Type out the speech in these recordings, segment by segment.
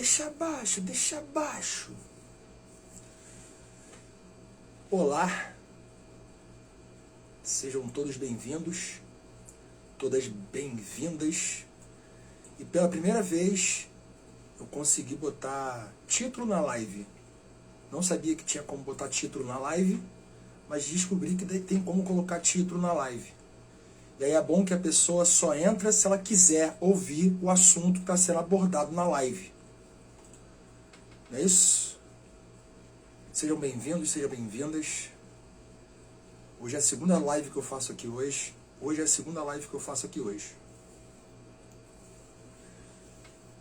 Deixa abaixo, deixa abaixo. Olá, sejam todos bem-vindos, todas bem-vindas. E pela primeira vez eu consegui botar título na live. Não sabia que tinha como botar título na live, mas descobri que tem como colocar título na live. E aí é bom que a pessoa só entra se ela quiser ouvir o assunto que está sendo abordado na live. Não é isso? Sejam bem-vindos, sejam bem-vindas. Hoje é a segunda live que eu faço aqui hoje.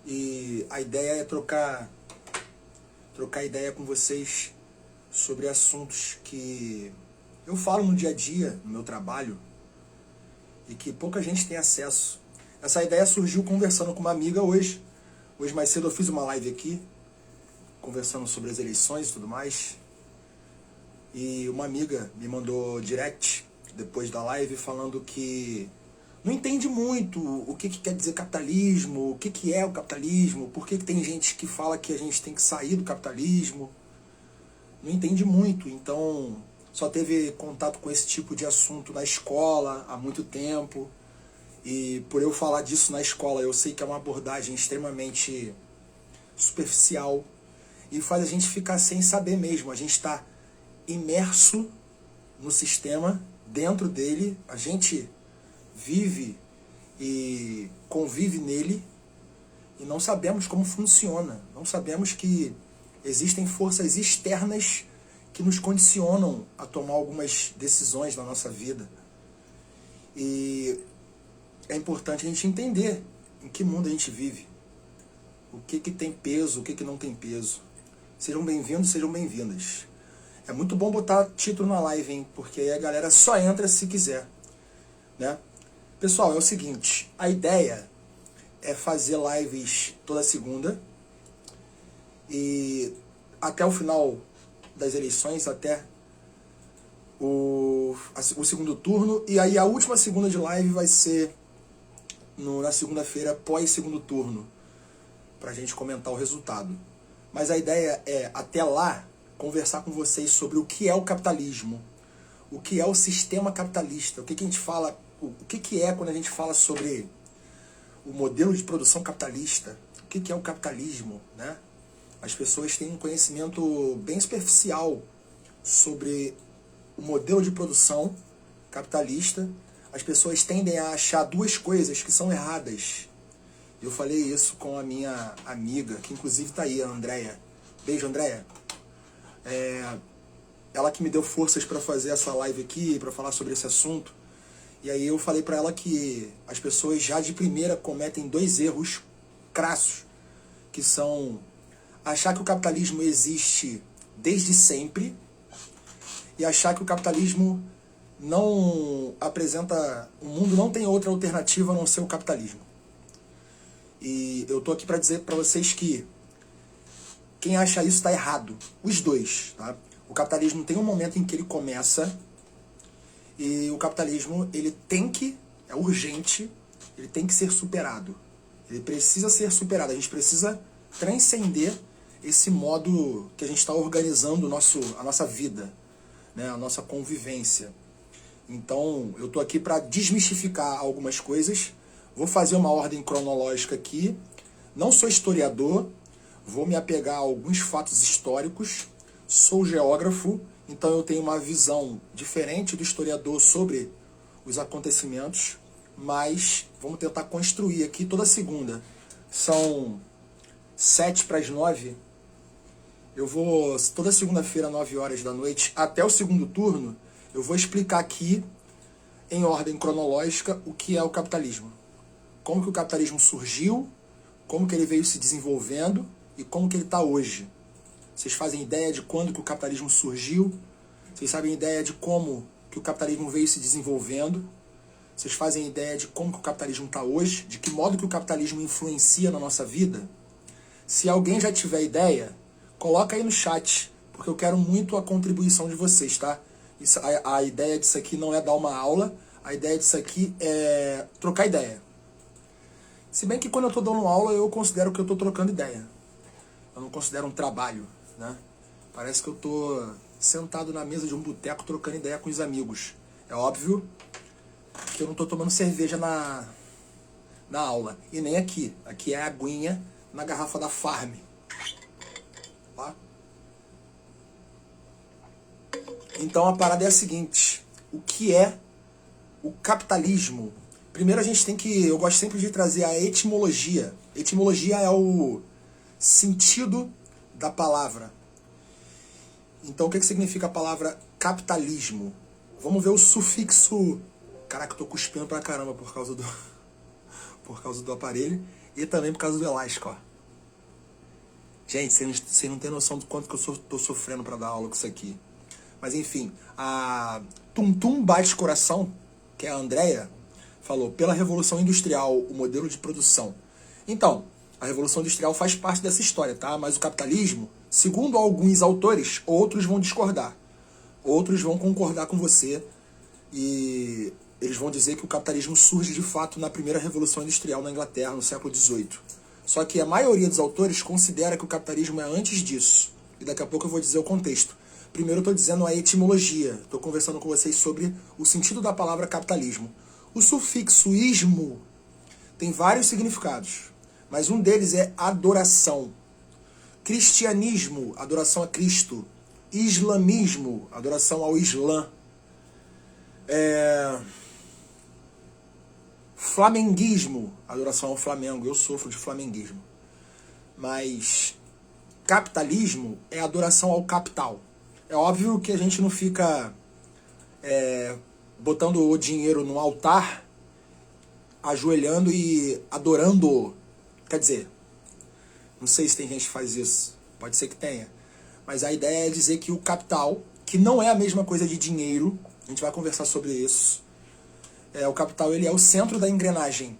E a ideia é trocar ideia com vocês sobre assuntos que eu falo no dia a dia, no meu trabalho, e que pouca gente tem acesso. Essa ideia surgiu conversando com uma amiga hoje. Hoje mais cedo eu fiz uma live aqui, conversando sobre as eleições e tudo mais. E uma amiga me mandou direct depois da live falando que não entende muito o que quer dizer capitalismo, o que é o capitalismo, por que tem gente que fala que a gente tem que sair do capitalismo. Não entende muito, então só teve contato com esse tipo de assunto na escola há muito tempo. E por eu falar disso na escola, eu sei que é uma abordagem extremamente superficial e faz a gente ficar sem saber mesmo. A gente está imerso no sistema, dentro dele, a gente vive e convive nele e não sabemos como funciona, não sabemos que existem forças externas que nos condicionam a tomar algumas decisões na nossa vida. E é importante a gente entender em que mundo a gente vive, o que tem peso, o que não tem peso. Sejam bem-vindos, sejam bem-vindas. É muito bom botar título na live, hein? Porque aí a galera só entra se quiser, né? Pessoal, é o seguinte, a ideia é fazer lives toda segunda e até o final das eleições, até o segundo turno, e aí a última segunda de live vai ser na segunda-feira pós segundo turno, pra gente comentar o resultado. Mas a ideia é, até lá, conversar com vocês sobre o que é o capitalismo, o que é o sistema capitalista, o que a gente fala, o que é quando a gente fala sobre o modelo de produção capitalista, o que é o capitalismo, né? As pessoas têm um conhecimento bem superficial sobre o modelo de produção capitalista. As pessoas tendem a achar duas coisas que são erradas. Eu falei isso com a minha amiga, que inclusive está aí, a Andréia. Beijo, Andréia. Ela que me deu forças para fazer essa live aqui, para falar sobre esse assunto. E aí eu falei para ela que as pessoas já de primeira cometem dois erros crassos, que são achar que o capitalismo existe desde sempre e achar que o capitalismo não apresenta, o mundo não tem outra alternativa a não ser o capitalismo. E eu tô aqui para dizer para vocês que quem acha isso está errado. Os dois, tá? O capitalismo tem um momento em que ele começa e o capitalismo, ele é urgente, ele tem que ser superado. Ele precisa ser superado. A gente precisa transcender esse modo que a gente está organizando a nossa vida, né? A nossa convivência. Então, eu tô aqui para desmistificar algumas coisas. Vou fazer uma ordem cronológica aqui. Não sou historiador, vou me apegar a alguns fatos históricos. Sou geógrafo, então eu tenho uma visão diferente do historiador sobre os acontecimentos, mas vamos tentar construir aqui toda segunda. São 7:50. Eu vou, toda segunda-feira, 9 horas da noite, até o segundo turno, eu vou explicar aqui, em ordem cronológica, o que é o capitalismo. Como que o capitalismo surgiu, como que ele veio se desenvolvendo e como que ele está hoje. Vocês fazem ideia de quando que o capitalismo surgiu? Vocês sabem ideia de como que o capitalismo veio se desenvolvendo? Vocês fazem ideia de como que o capitalismo está hoje? De que modo que o capitalismo influencia na nossa vida? Se alguém já tiver ideia, coloca aí no chat, porque eu quero muito a contribuição de vocês, tá? A ideia disso aqui não é dar uma aula, a ideia disso aqui é trocar ideia. Se bem que quando eu estou dando aula, eu considero que eu estou trocando ideia. eu não considero um trabalho, né? Parece que eu tô sentado na mesa de um boteco trocando ideia com os amigos. É óbvio que eu não tô tomando cerveja na aula. E nem aqui. Aqui é a aguinha na garrafa da Farm. Ó. Então a parada é a seguinte. O que é o capitalismo? Primeiro a gente tem que... Eu gosto sempre de trazer a etimologia. Etimologia é o sentido da palavra. Então o que significa a palavra capitalismo? Vamos ver o sufixo... Caraca, eu tô cuspindo pra caramba por causa do aparelho e também por causa do elástico, ó. Gente, vocês não tem noção do quanto que eu tô sofrendo pra dar aula com isso aqui. Mas enfim, a Tum Tum Bate Coração, que é a Andrea, falou: pela Revolução Industrial, o modelo de produção. Então, a Revolução Industrial faz parte dessa história, tá? Mas o capitalismo, segundo alguns autores, outros vão discordar. Outros vão concordar com você e eles vão dizer que o capitalismo surge de fato na primeira Revolução Industrial na Inglaterra, no século XVIII. Só que a maioria dos autores considera que o capitalismo é antes disso. E daqui a pouco eu vou dizer o contexto. Primeiro eu estou dizendo a etimologia. Estou conversando com vocês sobre o sentido da palavra capitalismo. O sufixo ismo tem vários significados, mas um deles é adoração. Cristianismo, adoração a Cristo. Islamismo, adoração ao Islã. Flamenguismo, adoração ao Flamengo. Eu sofro de flamenguismo. Mas capitalismo é adoração ao capital. É óbvio que a gente não fica botando o dinheiro no altar, ajoelhando e adorando. Quer dizer, não sei se tem gente que faz isso. Pode ser que tenha. Mas a ideia é dizer que o capital, que não é a mesma coisa de dinheiro, a gente vai conversar sobre isso. O capital, ele é o centro da engrenagem.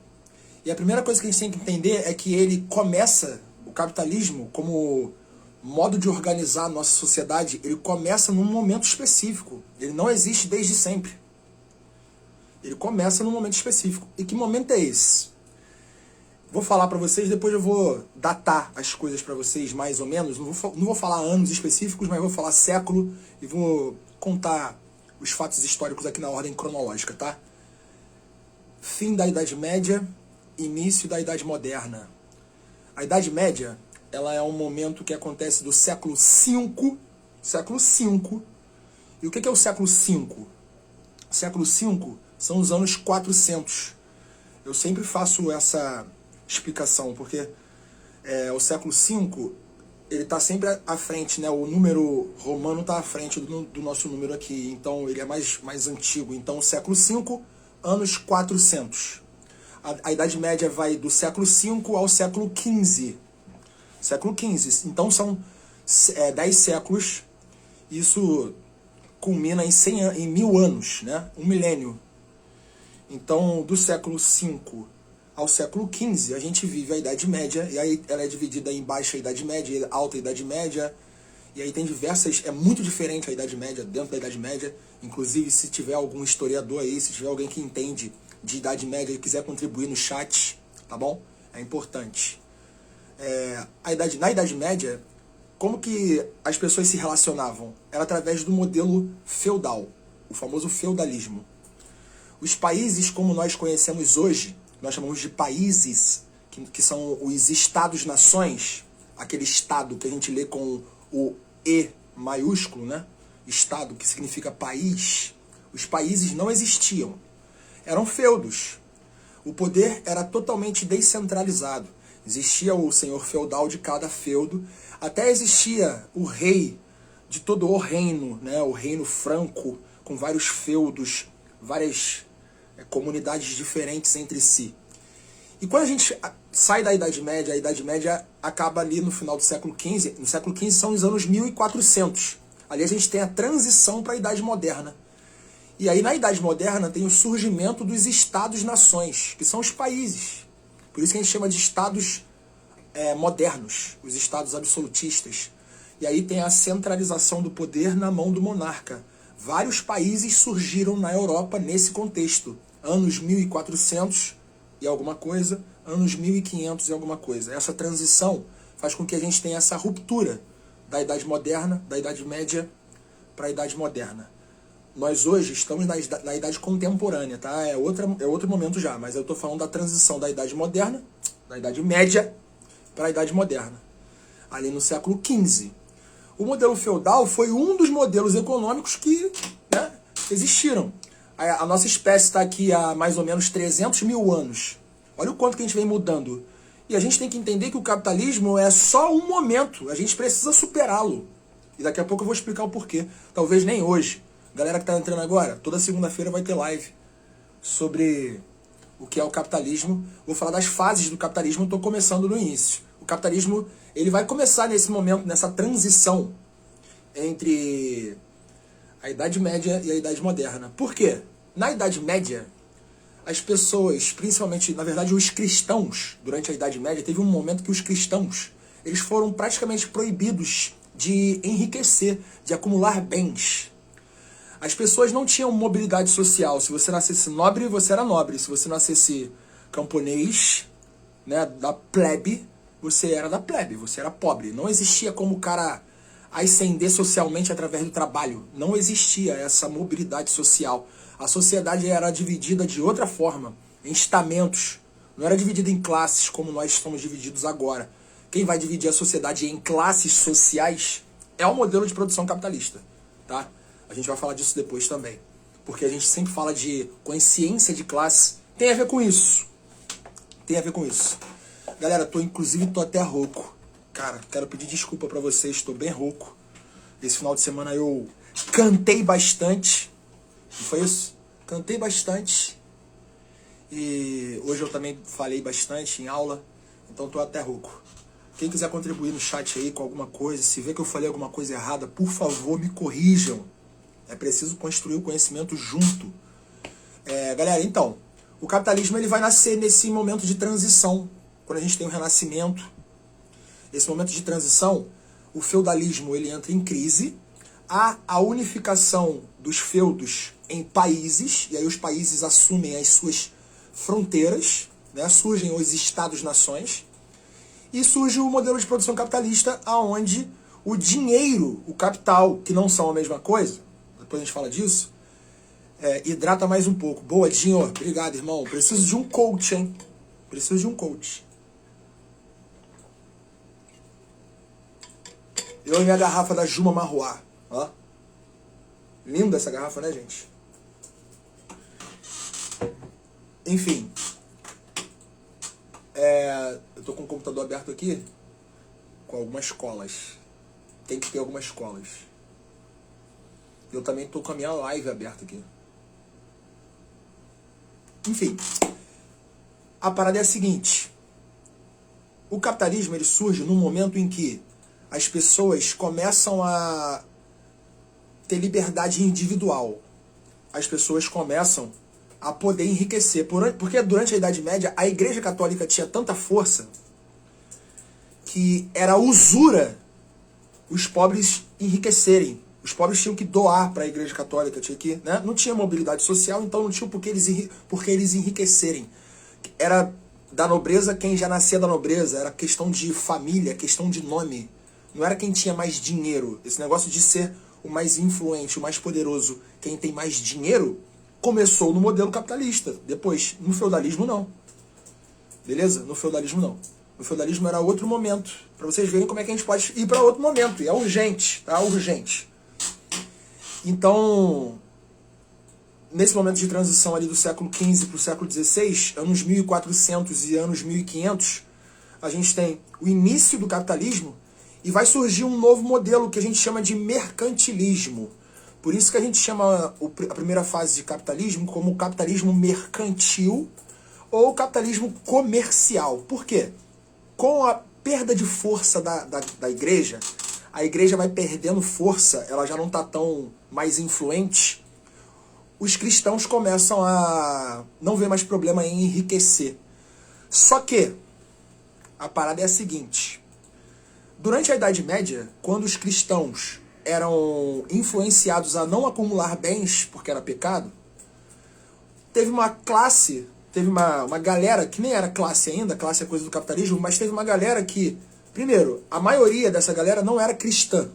E a primeira coisa que a gente tem que entender é que ele começa, o capitalismo, como modo de organizar a nossa sociedade, ele começa num momento específico. Ele não existe desde sempre. Ele começa num momento específico. E que momento é esse? Vou falar para vocês, depois eu vou datar as coisas para vocês mais ou menos. Não vou falar anos específicos, mas vou falar século e vou contar os fatos históricos aqui na ordem cronológica, tá? Fim da Idade Média, início da Idade Moderna. A Idade Média, ela é um momento que acontece do século V. E o que é o século V? O século V são os anos 400. Eu sempre faço essa explicação, porque o século V, ele está sempre à frente, né? O número romano está à frente do nosso número aqui, então ele é mais antigo. Então o século V, anos 400. A Idade Média vai do século V ao século XV. Século XV. Então são 10 séculos. Isso culmina em 1000 anos, né? Um milênio. Então, do século V ao século XV, a gente vive a Idade Média. E aí ela é dividida em Baixa Idade Média e Alta Idade Média. E aí tem diversas... É muito diferente a Idade Média dentro da Idade Média. Inclusive, se tiver algum historiador aí, se tiver alguém que entende de Idade Média e quiser contribuir no chat, tá bom? É importante. Na Idade Média, como que as pessoas se relacionavam? Era através do modelo feudal, o famoso feudalismo. Os países como nós conhecemos hoje, nós chamamos de países, que são os estados-nações, aquele estado que a gente lê com o E maiúsculo, né? Estado, que significa país. Os países não existiam. Eram feudos. O poder era totalmente descentralizado. Existia o senhor feudal de cada feudo. Até existia o rei de todo o reino, né? O reino franco, com vários feudos, várias comunidades diferentes entre si. E quando a gente sai da Idade Média, a Idade Média acaba ali no final do século XV. No século XV são os anos 1400. Ali a gente tem a transição para a Idade Moderna. E aí na Idade Moderna tem o surgimento dos estados-nações, que são os países. Por isso que a gente chama de estados modernos, os estados absolutistas. E aí tem a centralização do poder na mão do monarca. Vários países surgiram na Europa nesse contexto. Anos 1400 e alguma coisa, anos 1500 e alguma coisa. Essa transição faz com que a gente tenha essa ruptura da Idade Moderna, da Idade Média para a Idade Moderna. Nós hoje estamos na Idade Contemporânea, tá? É outro momento já, mas eu estou falando da transição da Idade Moderna, da Idade Média para a Idade Moderna, ali no século XV. O modelo feudal foi um dos modelos econômicos que, né, existiram. A nossa espécie está aqui há mais ou menos 300 mil anos. Olha o quanto que a gente vem mudando. E a gente tem que entender que o capitalismo é só um momento. A gente precisa superá-lo. E daqui a pouco eu vou explicar o porquê. Talvez nem hoje. Galera que está entrando agora, toda segunda-feira vai ter live sobre o que é o capitalismo. Vou falar das fases do capitalismo, estou começando no início. O capitalismo ele vai começar nesse momento, nessa transição entre a Idade Média e a Idade Moderna. Por quê? Na Idade Média, as pessoas, principalmente, na verdade, os cristãos, durante a Idade Média, teve um momento que os cristãos eles foram praticamente proibidos de enriquecer, de acumular bens. As pessoas não tinham mobilidade social. Se você nascesse nobre, você era nobre. Se você nascesse camponês, né, da plebe, você era da plebe, você era pobre. Não existia como o cara ascender socialmente através do trabalho. Não existia essa mobilidade social. A sociedade era dividida de outra forma, em estamentos. Não era dividida em classes como nós estamos divididos agora. Quem vai dividir a sociedade em classes sociais é o modelo de produção capitalista, tá? A gente vai falar disso depois também. Porque a gente sempre fala de consciência de classe. Tem a ver com isso. Tem a ver com isso. Galera, inclusive tô até rouco. Cara, quero pedir desculpa pra vocês, estou bem rouco. Esse final de semana eu cantei bastante. Não foi isso? Cantei bastante. E hoje eu também falei bastante em aula. Então tô até rouco. Quem quiser contribuir no chat aí com alguma coisa, se vê que eu falei alguma coisa errada, por favor, me corrijam. É preciso construir o conhecimento junto. Galera, então, o capitalismo ele vai nascer nesse momento de transição, quando a gente tem o Renascimento. Esse momento de transição, o feudalismo ele entra em crise, há a unificação dos feudos em países, e aí os países assumem as suas fronteiras, né? Surgem os estados-nações, e surge o modelo de produção capitalista, onde o dinheiro, o capital, que não são a mesma coisa, depois a gente fala disso, hidrata mais um pouco. Boa, Dinho, obrigado, irmão. Preciso de um coach, hein? Preciso de um coach. Eu e minha garrafa da Juma Marruá. Ó. Linda essa garrafa, né, gente? Enfim. Eu tô com o computador aberto aqui com algumas colas. Tem que ter algumas colas. Eu também tô com a minha live aberta aqui. Enfim. A parada é a seguinte. O capitalismo ele surge num momento em que as pessoas começam a ter liberdade individual. As pessoas começam a poder enriquecer. Porque durante a Idade Média, a Igreja Católica tinha tanta força que era usura os pobres enriquecerem. Os pobres tinham que doar para a Igreja Católica, né? Não tinha mobilidade social, então não tinha por que eles enriquecerem. Era da nobreza quem já nascia da nobreza, era questão de família, questão de nome. Não era quem tinha mais dinheiro. Esse negócio de ser o mais influente, o mais poderoso, quem tem mais dinheiro, começou no modelo capitalista. Depois, no feudalismo não. Beleza? No feudalismo não. No feudalismo era outro momento. Para vocês verem como é que a gente pode ir para outro momento. E é urgente, tá? Urgente. Então, nesse momento de transição ali do século XV para o século XVI, anos 1400 e anos 1500, a gente tem o início do capitalismo e vai surgir um novo modelo que a gente chama de mercantilismo. Por isso que a gente chama a primeira fase de capitalismo como capitalismo mercantil ou capitalismo comercial. Por quê? Com a perda de força da igreja, a igreja vai perdendo força, ela já não está tão mais influente, os cristãos começam a não ver mais problema em enriquecer. Só que a parada é a seguinte: durante a Idade Média, quando os cristãos eram influenciados a não acumular bens, porque era pecado, teve uma classe, teve uma galera, que nem era classe ainda, classe é coisa do capitalismo, mas teve uma galera que Primeiro, a maioria dessa galera não era cristã.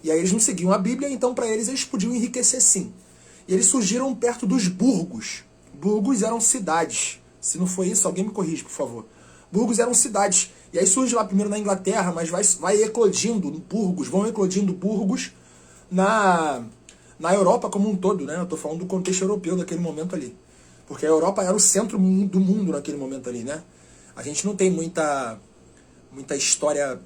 E aí eles não seguiam a Bíblia, então para eles podiam enriquecer sim. E eles surgiram perto dos burgos. Burgos eram cidades. Se não foi isso, alguém me corrige, por favor. Burgos eram cidades. E aí surge lá primeiro na Inglaterra, mas vai eclodindo burgos, vão eclodindo burgos na Europa como um todo, né? Eu tô falando do contexto europeu daquele momento ali. Porque a Europa era o centro do mundo naquele momento ali, né? A gente não tem muita história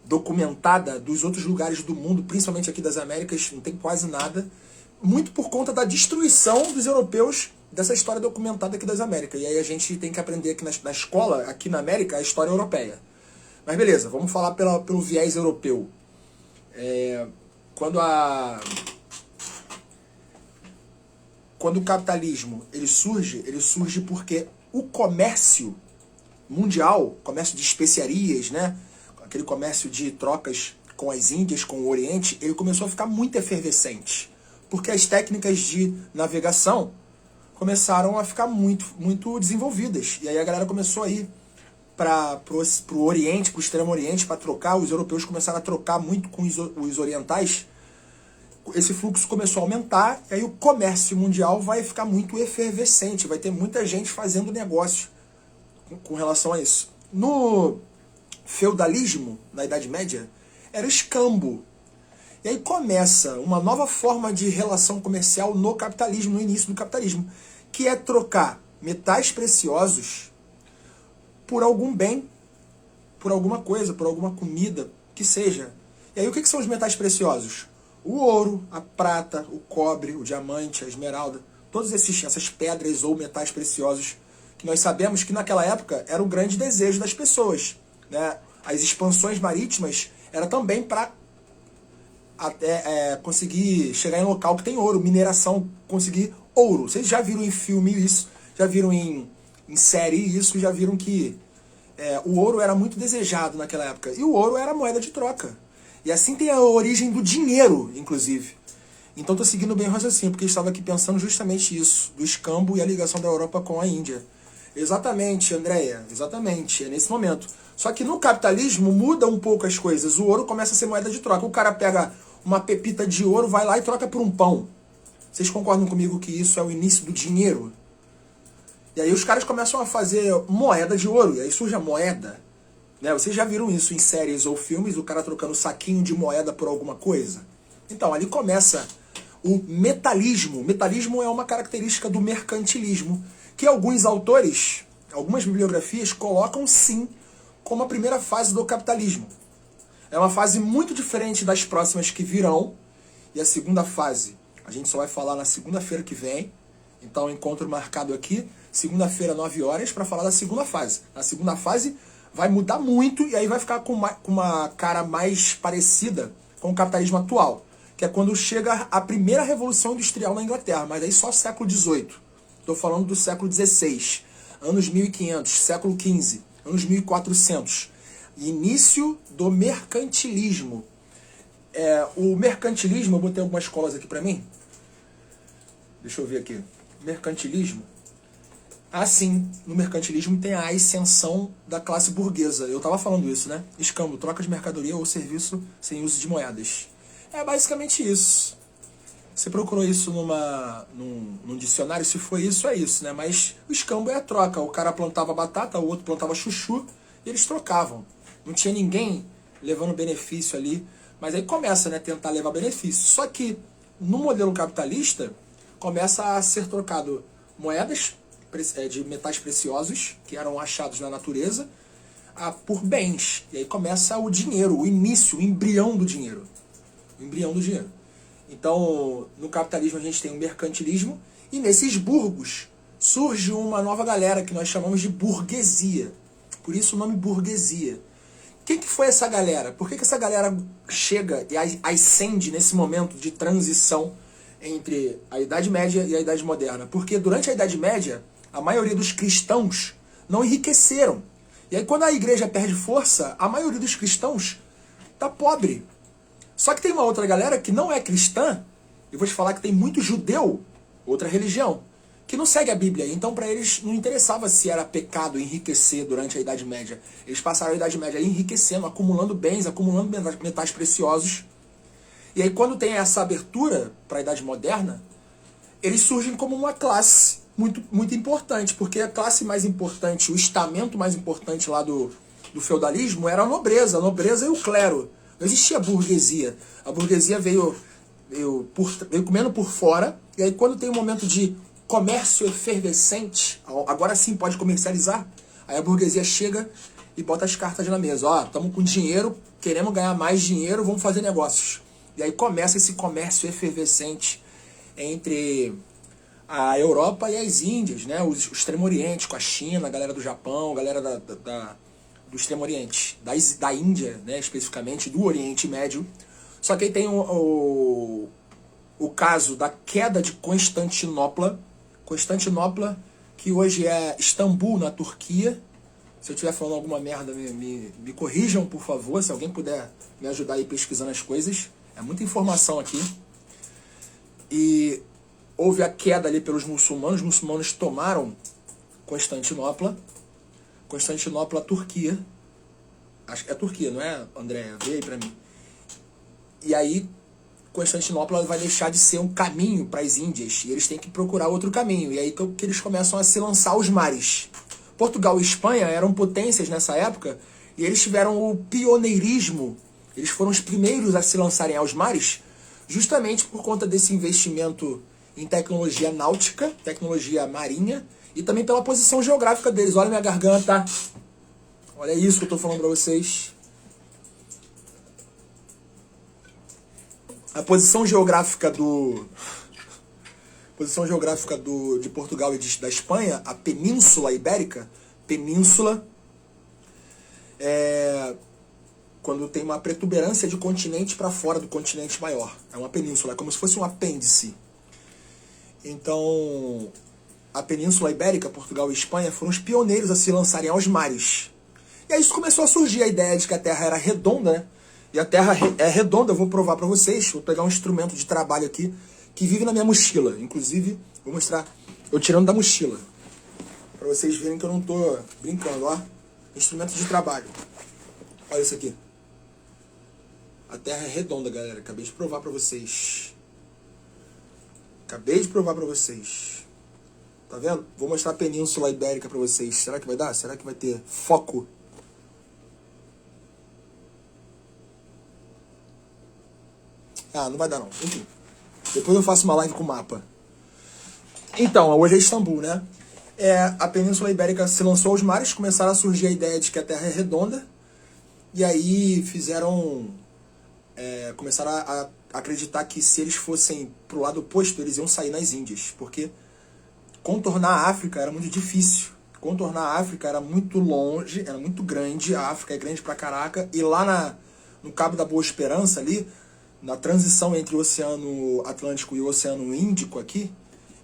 documentada dos outros lugares do mundo, principalmente aqui das Américas, não tem quase nada, muito por conta da destruição dos europeus dessa história documentada aqui das Américas. E aí a gente tem que aprender aqui na escola, aqui na América, a história europeia. Mas beleza, vamos falar pelo viés europeu. Quando o capitalismo ele surge porque o comércio mundial, comércio de especiarias, né? Aquele comércio de trocas com as Índias, com o Oriente, ele começou a ficar muito efervescente. Porque as técnicas de navegação começaram a ficar muito, muito desenvolvidas. E aí a galera começou a ir para o Oriente, para o Extremo Oriente, para trocar. Os europeus começaram a trocar muito com os orientais. Esse fluxo começou a aumentar, e aí o comércio mundial vai ficar muito efervescente. Vai ter muita gente fazendo negócio com relação a isso. No feudalismo, na Idade Média, era escambo. E aí começa uma nova forma de relação comercial no capitalismo, no início do capitalismo, que é trocar metais preciosos por algum bem, por alguma coisa, por alguma comida, que seja. E aí o que são os metais preciosos? O ouro, a prata, o cobre, o diamante, a esmeralda, todas essas pedras ou metais preciosos que nós sabemos que naquela época era o grande desejo das pessoas, né? As expansões marítimas era também para conseguir chegar em local que tem ouro, mineração, conseguir ouro. Vocês já viram em filme isso, já viram em série isso, já viram que o ouro era muito desejado naquela época. E o ouro era moeda de troca. E assim tem a origem do dinheiro, inclusive. Então estou seguindo bem o raciocínio, porque eu estava aqui pensando justamente isso, do escambo e a ligação da Europa com a Índia. Exatamente, Andréia, exatamente, é nesse momento. Só que no capitalismo muda um pouco as coisas, o ouro começa a ser moeda de troca. O cara pega uma pepita de ouro, vai lá e troca por um pão. Vocês concordam comigo que isso é o início do dinheiro? E aí os caras começam a fazer moeda de ouro, e aí surge a moeda. Né? Vocês já viram isso em séries ou filmes, o cara trocando saquinho de moeda por alguma coisa? Então, ali começa o metalismo. O metalismo é uma característica do mercantilismo, que alguns autores, algumas bibliografias, colocam sim como a primeira fase do capitalismo. É uma fase muito diferente das próximas que virão, e a segunda fase a gente só vai falar na segunda-feira que vem. Então, encontro marcado aqui, segunda-feira, 9 horas, para falar da segunda fase. Na segunda fase vai mudar muito, e aí vai ficar com uma cara mais parecida com o capitalismo atual, que é quando chega a primeira revolução industrial na Inglaterra, mas aí só século XVIII. Estou falando do século XVI, anos 1500, século XV, anos 1400. Início do mercantilismo. O mercantilismo, eu botei algumas colas aqui para mim. Deixa eu ver aqui. Mercantilismo. Assim, no mercantilismo tem a ascensão da classe burguesa. Eu estava falando isso, né? Escambo, troca de mercadoria ou serviço sem uso de moedas. É basicamente isso. Você procurou isso num dicionário, se foi isso, é isso, né? Mas o escambo é a troca. O cara plantava batata, o outro plantava chuchu, e eles trocavam. Não tinha ninguém levando benefício ali. Mas aí começa, né, tentar levar benefício. Só que no modelo capitalista, começa a ser trocado moedas de metais preciosos, que eram achados na natureza, por bens. E aí começa o dinheiro, o início, o embrião do dinheiro. O embrião do dinheiro. Então, no capitalismo a gente tem o mercantilismo, e nesses burgos surge uma nova galera que nós chamamos de burguesia. Por isso o nome burguesia. Quem que foi essa galera? Por que essa galera chega e ascende nesse momento de transição entre a Idade Média e a Idade Moderna? Porque durante a Idade Média, a maioria dos cristãos não enriqueceram. E aí quando a igreja perde força, a maioria dos cristãos está pobre. Só que tem uma outra galera que não é cristã, e vou te falar que tem muito judeu, outra religião, que não segue a Bíblia. Então para eles não interessava se era pecado enriquecer durante a Idade Média. Eles passaram a Idade Média enriquecendo, acumulando bens, acumulando metais preciosos. E aí quando tem essa abertura para a Idade Moderna, eles surgem como uma classe muito, muito importante, porque a classe mais importante, o estamento mais importante lá do feudalismo era a nobreza e o clero. Não existia burguesia. A burguesia veio comendo por fora, e aí quando tem um momento de comércio efervescente, agora sim pode comercializar, aí a burguesia chega e bota as cartas na mesa. Ó, estamos com dinheiro, queremos ganhar mais dinheiro, vamos fazer negócios. E aí começa esse comércio efervescente entre a Europa e as Índias, né? O Extremo Oriente, com a China, a galera do Japão, a galera do Extremo Oriente, da Índia, né? Especificamente, do Oriente Médio. Só que aí tem o caso da queda de Constantinopla. Constantinopla, que hoje é Istambul, na Turquia. Se eu estiver falando alguma merda, me corrijam, por favor. Se alguém puder me ajudar aí pesquisando as coisas. É muita informação aqui. E houve a queda ali pelos muçulmanos. Os muçulmanos tomaram Constantinopla. Constantinopla, Turquia. Acho que é Turquia, não é, André? Vê aí pra mim. E aí, Constantinopla vai deixar de ser um caminho para as Índias. E eles têm que procurar outro caminho. E aí que eles começam a se lançar aos mares. Portugal e Espanha eram potências nessa época. E eles tiveram o pioneirismo. Eles foram os primeiros a se lançarem aos mares. Justamente por conta desse investimento em tecnologia náutica, tecnologia marinha. E também pela posição geográfica deles. Olha minha garganta. Olha isso que eu estou falando para vocês. A posição geográfica de Portugal e da Espanha, a Península Ibérica, quando tem uma protuberância de continente para fora do continente maior. É uma península, é como se fosse um apêndice. Então, a Península Ibérica, Portugal e Espanha, foram os pioneiros a se lançarem aos mares. E aí isso começou a surgir a ideia de que a Terra era redonda, né? E a Terra é redonda, eu vou provar para vocês. Vou pegar um instrumento de trabalho aqui, que vive na minha mochila. Inclusive, vou mostrar eu tirando da mochila. Para vocês verem que eu não tô brincando, ó. Instrumento de trabalho. Olha isso aqui. A Terra é redonda, galera. Acabei de provar para vocês. Tá vendo? Vou mostrar a Península Ibérica para vocês. Será que vai dar? Será que vai ter foco? Ah, não vai dar não. Enfim. Depois eu faço uma live com mapa. Então, hoje é Istambul, né? A Península Ibérica se lançou aos mares, começaram a surgir a ideia de que a Terra é redonda. E aí começaram a acreditar que se eles fossem pro lado oposto, eles iam sair nas Índias. Porque contornar a África era muito difícil. Contornar a África era muito longe, era muito grande. A África é grande pra caraca. E lá no Cabo da Boa Esperança ali, na transição entre o Oceano Atlântico e o Oceano Índico aqui,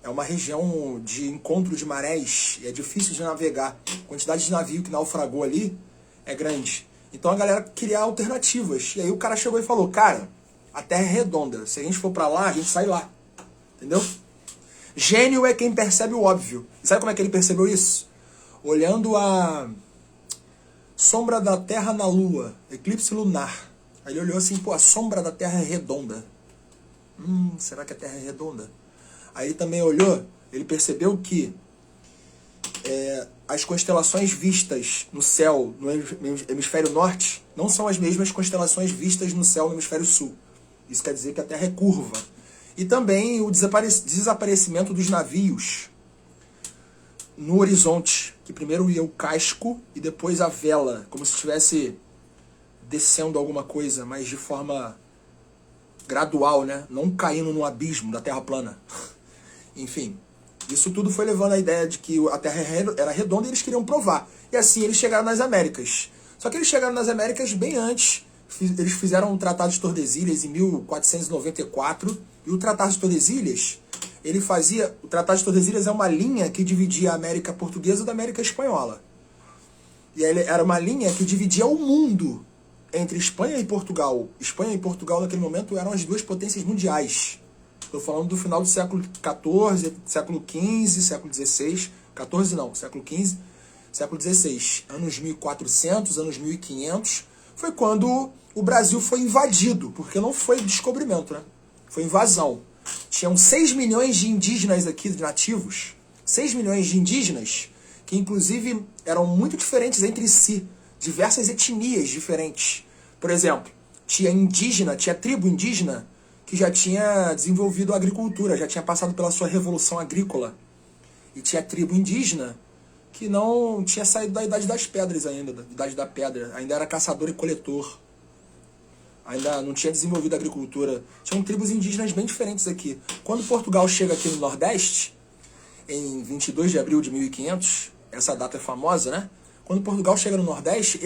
é uma região de encontro de marés e é difícil de navegar. A quantidade de navio que naufragou ali é grande. Então a galera queria alternativas. E aí o cara chegou e falou, cara, a Terra é redonda. Se a gente for pra lá, a gente sai lá. Entendeu? Gênio é quem percebe o óbvio. E sabe como é que ele percebeu isso? Olhando a sombra da Terra na Lua, eclipse lunar. Aí ele olhou assim, pô, a sombra da Terra é redonda. Será que a Terra é redonda? Aí ele também olhou, ele percebeu que as constelações vistas no céu no hemisfério norte não são as mesmas constelações vistas no céu no hemisfério sul. Isso quer dizer que a Terra é curva. E também o desaparecimento dos navios no horizonte, que primeiro ia o casco e depois a vela, como se estivesse descendo alguma coisa, mas de forma gradual, né? Não caindo no abismo da Terra plana. Enfim, isso tudo foi levando a ideia de que a Terra era redonda e eles queriam provar. E assim eles chegaram nas Américas. Só que eles chegaram nas Américas bem antes. Eles fizeram o Tratado de Tordesilhas em 1494. E o Tratado de Tordesilhas, o Tratado de Tordesilhas é uma linha que dividia a América Portuguesa da América Espanhola. E era uma linha que dividia o mundo entre Espanha e Portugal. Espanha e Portugal naquele momento eram as duas potências mundiais. Estou falando do final do século XIV, século XV, século XVI. 14 não, século XV, século XVI. Anos 1400, anos 1500. Foi quando o Brasil foi invadido, porque não foi descobrimento, né? Foi invasão. Tinham 6 milhões de indígenas aqui, nativos. 6 milhões de indígenas, que inclusive eram muito diferentes entre si. Diversas etnias diferentes. Por exemplo, tinha tribo indígena que já tinha desenvolvido a agricultura, já tinha passado pela sua revolução agrícola. E tinha tribo indígena que não tinha saído da Idade das Pedras ainda, da Idade da Pedra. Ainda era caçador e coletor. Ainda não tinha desenvolvido a agricultura. Tinham tribos indígenas bem diferentes aqui. Quando Portugal chega aqui no Nordeste, em 22 de abril de 1500, essa data é famosa, né? Quando Portugal chega no Nordeste,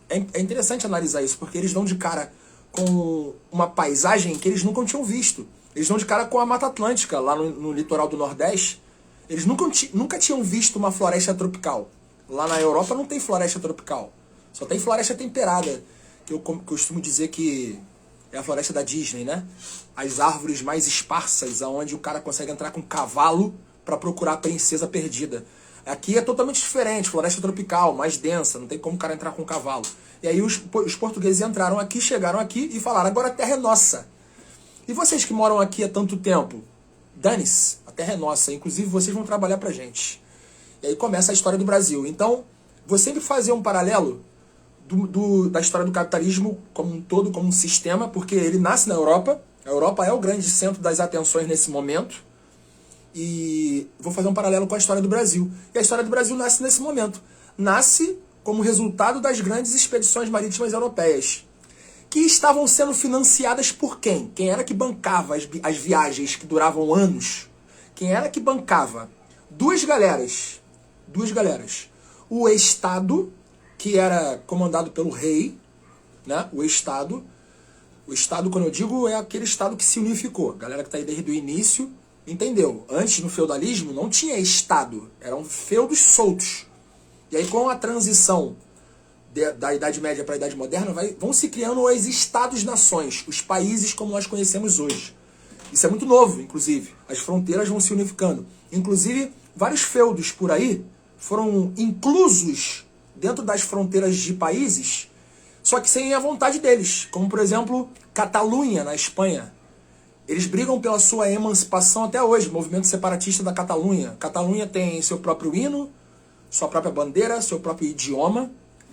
é interessante analisar isso, porque eles dão de cara com uma paisagem que eles nunca tinham visto. Eles dão de cara com a Mata Atlântica, lá no litoral do Nordeste. Eles nunca tinham visto uma floresta tropical. Lá na Europa não tem floresta tropical. Só tem floresta temperada, que eu costumo dizer que é a floresta da Disney, né? As árvores mais esparsas, onde o cara consegue entrar com um cavalo para procurar a princesa perdida. Aqui é totalmente diferente, floresta tropical, mais densa, não tem como o cara entrar com um cavalo. E aí os portugueses entraram aqui, chegaram aqui e falaram, agora a terra é nossa. E vocês que moram aqui há tanto tempo, dane-se, a terra é nossa, inclusive vocês vão trabalhar pra gente. E aí começa a história do Brasil. Então, vou sempre fazer um paralelo da história do capitalismo como um todo, como um sistema, porque ele nasce na Europa. A Europa é o grande centro das atenções nesse momento. E vou fazer um paralelo com a história do Brasil. E a história do Brasil nasce nesse momento. Nasce como resultado das grandes expedições marítimas europeias, que estavam sendo financiadas por quem? Quem era que bancava as viagens que duravam anos? Quem era que bancava? Duas galeras. O Estado, que era comandado pelo rei, né? O Estado, quando eu digo, é aquele Estado que se unificou. A galera que está aí desde o início entendeu. Antes, no feudalismo, não tinha Estado. Eram feudos soltos. E aí, com a transição da Idade Média para a Idade Moderna, vão se criando os Estados-nações, os países como nós conhecemos hoje. Isso é muito novo, inclusive. As fronteiras vão se unificando. Inclusive, vários feudos por aí foram inclusos dentro das fronteiras de países, só que sem a vontade deles. Como, por exemplo, Catalunha, na Espanha. Eles brigam pela sua emancipação até hoje, o movimento separatista da Catalunha. Catalunha tem seu próprio hino, sua própria bandeira, seu próprio idioma.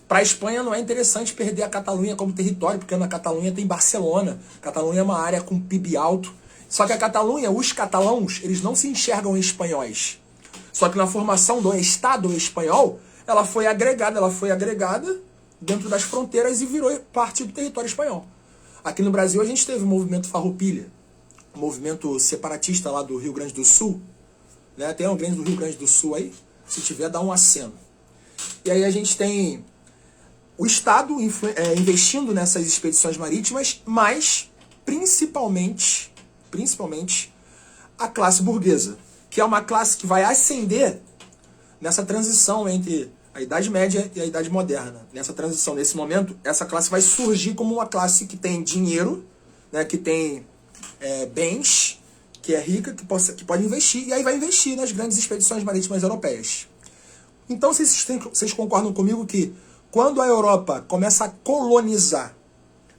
Para a Espanha não é interessante perder a Catalunha como território, porque na Catalunha tem Barcelona. Catalunha é uma área com PIB alto. Só que a Catalunha, os catalãos, eles não se enxergam espanhóis. Só que na formação do Estado espanhol, ela foi agregada dentro das fronteiras e virou parte do território espanhol. Aqui no Brasil a gente teve o movimento Farroupilha, o movimento separatista lá do Rio Grande do Sul, né? Tem alguém do Rio Grande do Sul aí? Se tiver, dá um aceno. E aí a gente tem o Estado investindo nessas expedições marítimas, mas principalmente a classe burguesa, que é uma classe que vai ascender nessa transição entre a Idade Média e a Idade Moderna. Nessa transição, nesse momento, essa classe vai surgir como uma classe que tem dinheiro, né, que tem bens, que é rica, que pode investir, e aí vai investir nas grandes expedições marítimas europeias. Então vocês concordam comigo que quando a Europa começa a colonizar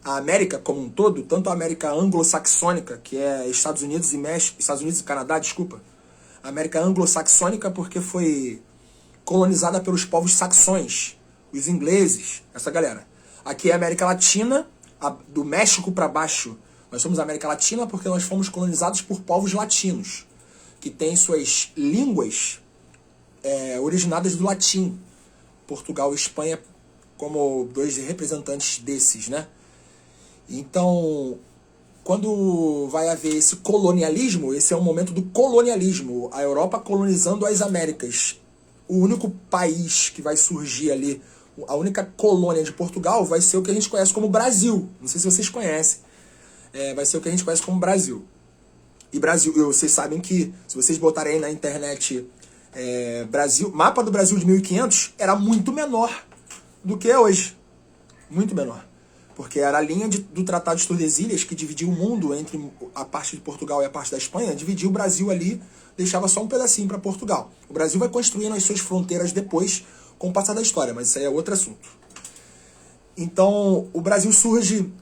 a América como um todo, tanto a América anglo-saxônica, que é Estados Unidos e Canadá, a América anglo-saxônica porque foi colonizada pelos povos saxões, os ingleses, essa galera. Aqui é a América Latina, do México para baixo. Nós somos a América Latina porque nós fomos colonizados por povos latinos, que têm suas línguas originadas do latim. Portugal e Espanha como dois representantes desses, né? Então, quando vai haver esse colonialismo, esse é o momento do colonialismo, a Europa colonizando as Américas. O único país que vai surgir ali, a única colônia de Portugal, vai ser o que a gente conhece como Brasil. Não sei se vocês conhecem. Vai ser o que a gente conhece como Brasil. E Brasil, vocês sabem que, se vocês botarem aí na internet mapa do Brasil de 1500, era muito menor do que é hoje. Muito menor. porque era a linha do Tratado de Tordesilhas que dividia o mundo entre a parte de Portugal e a parte da Espanha, dividia o Brasil ali, deixava só um pedacinho para Portugal. O Brasil vai construindo as suas fronteiras depois, com o passar da história, mas isso aí é outro assunto. Então, o Brasil surge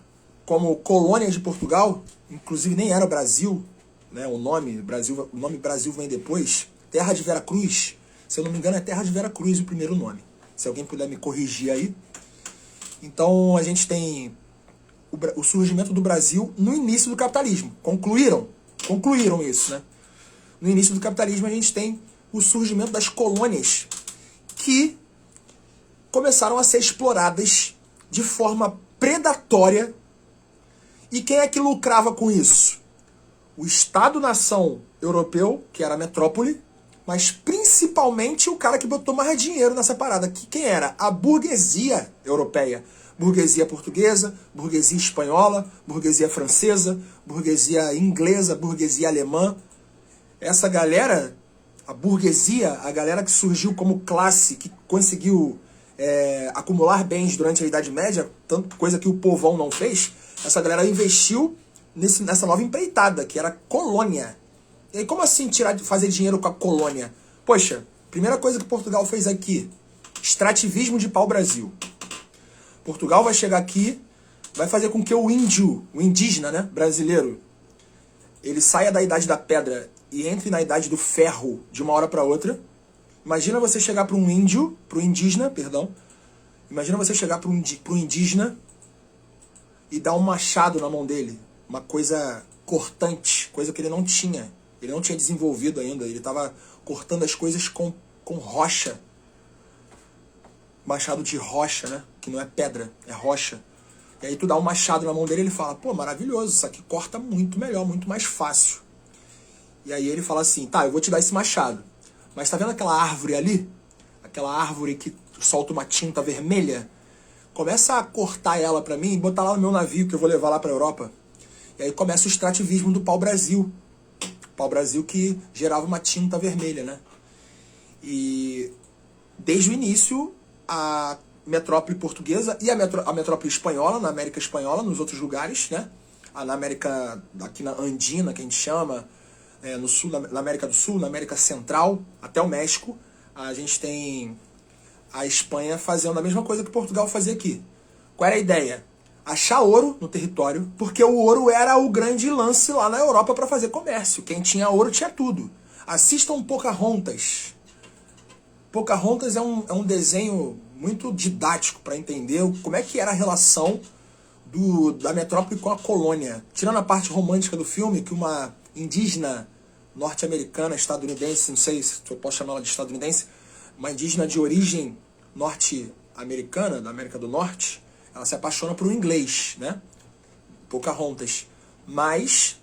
como colônia de Portugal, inclusive nem era Brasil, né? O nome Brasil vem depois. Terra de Vera Cruz, se eu não me engano é Terra de Vera Cruz o primeiro nome. Se alguém puder me corrigir aí. Então a gente tem o surgimento do Brasil no início do capitalismo. Concluíram isso, né? No início do capitalismo a gente tem o surgimento das colônias que começaram a ser exploradas de forma predatória. E quem é que lucrava com isso? O Estado-nação europeu, que era a metrópole, mas principalmente o cara que botou mais dinheiro nessa parada. Que quem era? A burguesia europeia. Burguesia portuguesa, burguesia espanhola, burguesia francesa, burguesia inglesa, burguesia alemã. Essa galera, a burguesia, a galera que surgiu como classe, que conseguiu acumular bens durante a Idade Média, tanto coisa que o povão não fez, essa galera investiu nessa nova empreitada, que era colônia. E aí, como assim fazer dinheiro com a colônia? Poxa, primeira coisa que Portugal fez aqui, extrativismo de pau-brasil. Portugal vai chegar aqui, vai fazer com que o índio, o indígena, né, brasileiro, ele saia da idade da pedra e entre na idade do ferro de uma hora para outra. Imagina você chegar para um indígena, imagina você chegar para um indígena e dar um machado na mão dele, uma coisa cortante, coisa que ele não tinha. Ele não tinha desenvolvido ainda, ele estava cortando as coisas com rocha. Machado de rocha, né? Que não é pedra, é rocha. E aí tu dá um machado na mão dele e ele fala, pô, maravilhoso, isso aqui corta muito melhor, muito mais fácil. E aí ele fala assim, tá, eu vou te dar esse machado. Mas tá vendo aquela árvore ali? Aquela árvore que solta uma tinta vermelha? Começa a cortar ela pra mim e botar lá no meu navio que eu vou levar lá pra Europa. E aí começa o extrativismo do pau-brasil. Pau-brasil que gerava uma tinta vermelha, né? E desde o início, a metrópole portuguesa e a metrópole espanhola, na América Espanhola, nos outros lugares, né? Na América, aqui na Andina, que a gente chama, no sul, na América do Sul, na América Central, até o México, a gente tem a Espanha fazendo a mesma coisa que Portugal fazia aqui. Qual era a ideia? Achar ouro no território, porque o ouro era o grande lance lá na Europa para fazer comércio. Quem tinha ouro tinha tudo. Assistam Pocahontas. Pocahontas é um desenho muito didático para entender como é que era a relação da metrópole com a colônia. Tirando a parte romântica do filme, que uma indígena norte-americana, estadunidense, não sei se eu posso chamar ela de estadunidense, uma indígena de origem norte-americana, da América do Norte, ela se apaixona por um inglês, né? Pocahontas. Mas,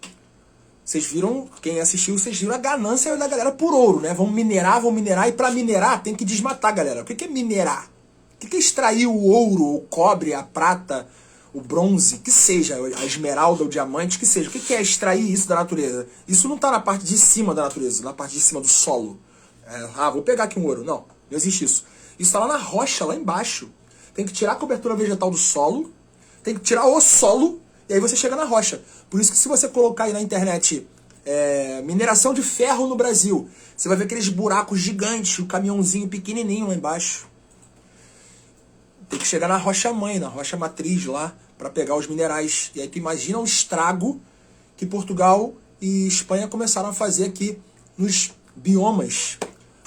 vocês viram, quem assistiu, vocês viram a ganância da galera por ouro, né? Vão minerar, e para minerar tem que desmatar, galera. O que é minerar? O que é extrair o ouro, o cobre, a prata, o bronze, que seja, a esmeralda, o diamante, que seja. O que é extrair isso da natureza? Isso não está na parte de cima da natureza, na parte de cima do solo. Vou pegar aqui um ouro. Não existe isso. Isso está lá na rocha, lá embaixo. Tem que tirar a cobertura vegetal do solo, tem que tirar o solo, e aí você chega na rocha. Por isso que se você colocar aí na internet mineração de ferro no Brasil, você vai ver aqueles buracos gigantes, o caminhãozinho pequenininho lá embaixo. Tem que chegar na rocha mãe, na rocha matriz lá, para pegar os minerais. E aí tu imagina o estrago que Portugal e Espanha começaram a fazer aqui nos biomas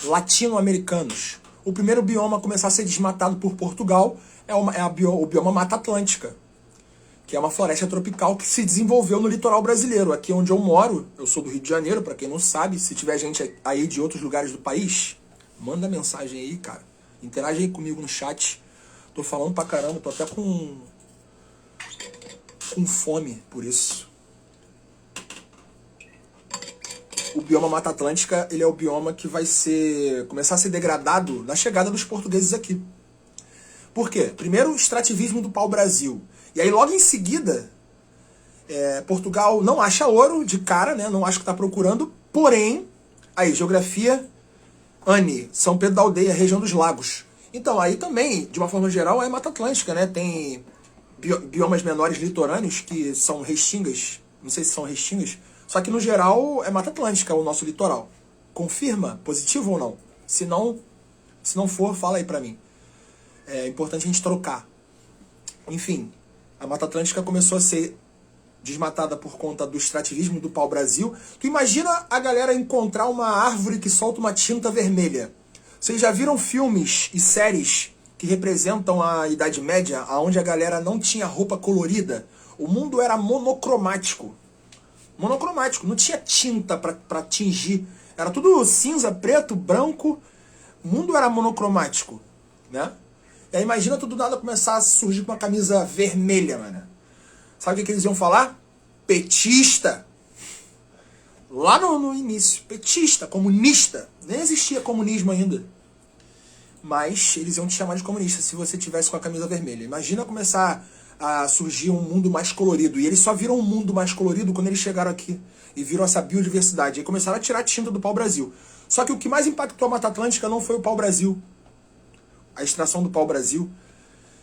latino-americanos. O primeiro bioma a começar a ser desmatado por Portugal o bioma Mata Atlântica, que é uma floresta tropical que se desenvolveu no litoral brasileiro. Aqui onde eu moro, eu sou do Rio de Janeiro, para quem não sabe, se tiver gente aí de outros lugares do país, manda mensagem aí, cara. Interage aí comigo no chat. Tô falando pra caramba, tô até com fome por isso. O bioma Mata Atlântica, ele é o bioma que vai começar a ser degradado na chegada dos portugueses aqui. Por quê? Primeiro, o extrativismo do pau-brasil. E aí, logo em seguida, Portugal não acha ouro de cara, né? Não acha que está procurando. Porém, aí, geografia, ANE, São Pedro da Aldeia, região dos lagos. Então, aí também, de uma forma geral, é Mata Atlântica, né? Tem biomas menores litorâneos, que são restingas, não sei se são restingas, só que no geral é Mata Atlântica o nosso litoral. Confirma, positivo ou não? Se não for, fala aí pra mim. É importante a gente trocar. Enfim, a Mata Atlântica começou a ser desmatada por conta do extrativismo do pau-brasil. Tu imagina a galera encontrar uma árvore que solta uma tinta vermelha. Vocês já viram filmes e séries que representam a Idade Média, onde a galera não tinha roupa colorida? O mundo era monocromático. Monocromático, não tinha tinta pra tingir. Era tudo cinza, preto, branco. O mundo era monocromático, né? E aí imagina tudo nada começar a surgir com uma camisa vermelha, mano. Sabe o que eles iam falar? Petista. Lá no início. Petista, comunista. Nem existia comunismo ainda. Mas eles iam te chamar de comunista se você tivesse com a camisa vermelha. Imagina começar a surgir um mundo mais colorido. E eles só viram um mundo mais colorido quando eles chegaram aqui. E viram essa biodiversidade. E começaram a tirar tinta do pau-brasil. Só que o que mais impactou a Mata Atlântica não foi o pau-brasil. A extração do pau-brasil,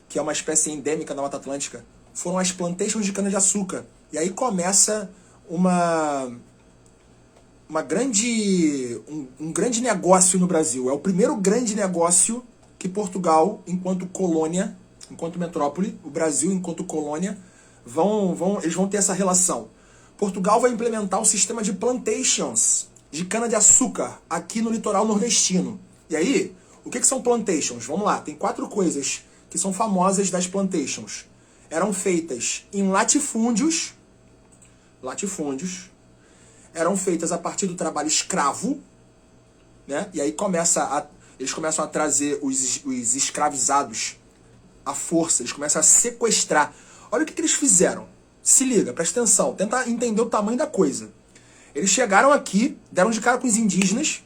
que é uma espécie endêmica da Mata Atlântica, foram as plantations de cana-de-açúcar. E aí começa um grande negócio no Brasil. É o primeiro grande negócio que Portugal, enquanto colônia, enquanto metrópole, o Brasil, enquanto colônia, eles vão ter essa relação. Portugal vai implementar um sistema de plantations de cana-de-açúcar aqui no litoral nordestino. E aí, o que são plantations? Vamos lá, tem 4 coisas que são famosas das plantations. Eram feitas em latifúndios, eram feitas a partir do trabalho escravo, né? E aí eles começam a trazer os escravizados à força, eles começam a sequestrar. Olha o que eles fizeram. Se liga, presta atenção, tenta entender o tamanho da coisa. Eles chegaram aqui, deram de cara com os indígenas,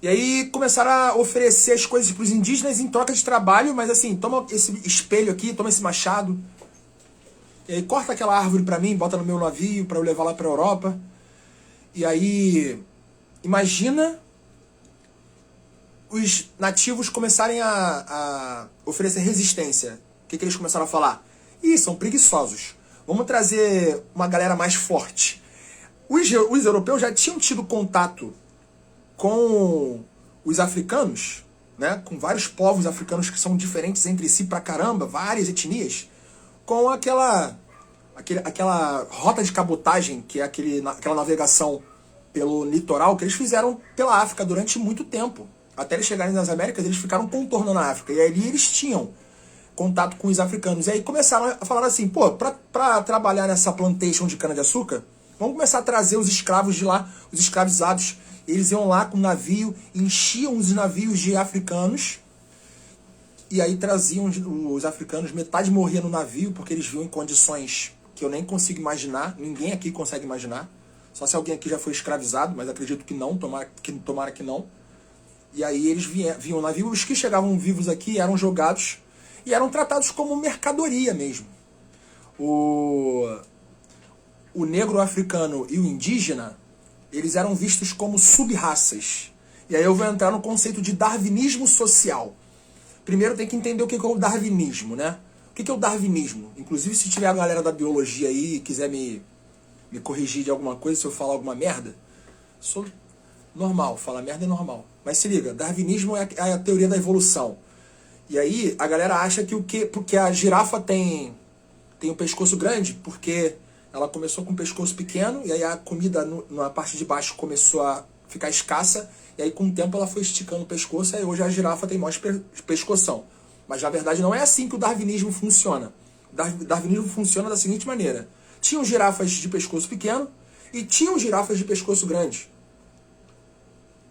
e aí começaram a oferecer as coisas para os indígenas em troca de trabalho, mas assim, toma esse espelho aqui, toma esse machado, e aí corta aquela árvore para mim, bota no meu navio para eu levar lá para a Europa. E aí, imagina os nativos começarem a oferecer resistência. O que eles começaram a falar? Ih, são preguiçosos. Vamos trazer uma galera mais forte. Os europeus já tinham tido contato com os africanos, né? Com vários povos africanos que são diferentes entre si pra caramba, várias etnias, com aquela rota de cabotagem, que é aquela navegação pelo litoral que eles fizeram pela África durante muito tempo. Até eles chegarem nas Américas, eles ficaram contornando a África. E ali eles tinham contato com os africanos. E aí começaram a falar assim, pô, pra trabalhar nessa plantation de cana-de-açúcar, vamos começar a trazer os escravos de lá, os escravizados. Eles iam lá com o navio, enchiam os navios de africanos, e aí traziam os africanos, metade morria no navio, porque eles viam em condições que eu nem consigo imaginar, ninguém aqui consegue imaginar, só se alguém aqui já foi escravizado, mas acredito que não, tomara que não. E aí eles vinham no navio, os que chegavam vivos aqui eram jogados, e eram tratados como mercadoria mesmo. O negro africano e o indígena, eles eram vistos como sub-raças. E aí eu vou entrar no conceito de darwinismo social. Primeiro tem que entender o que é o darwinismo, né? O que é o darwinismo? Inclusive, se tiver a galera da biologia aí e quiser me corrigir de alguma coisa, se eu falar alguma merda, sou normal, falar merda é normal. Mas se liga, darwinismo é a teoria da evolução. E aí a galera acha que porque a girafa tem um pescoço grande, porque ela começou com um pescoço pequeno, e aí a comida na parte de baixo começou a ficar escassa, e aí com o tempo ela foi esticando o pescoço, e aí hoje a girafa tem mais pescoção. Mas na verdade não é assim que o darwinismo funciona. O darwinismo funciona da seguinte maneira. Tinham girafas de pescoço pequeno e tinham girafas de pescoço grande.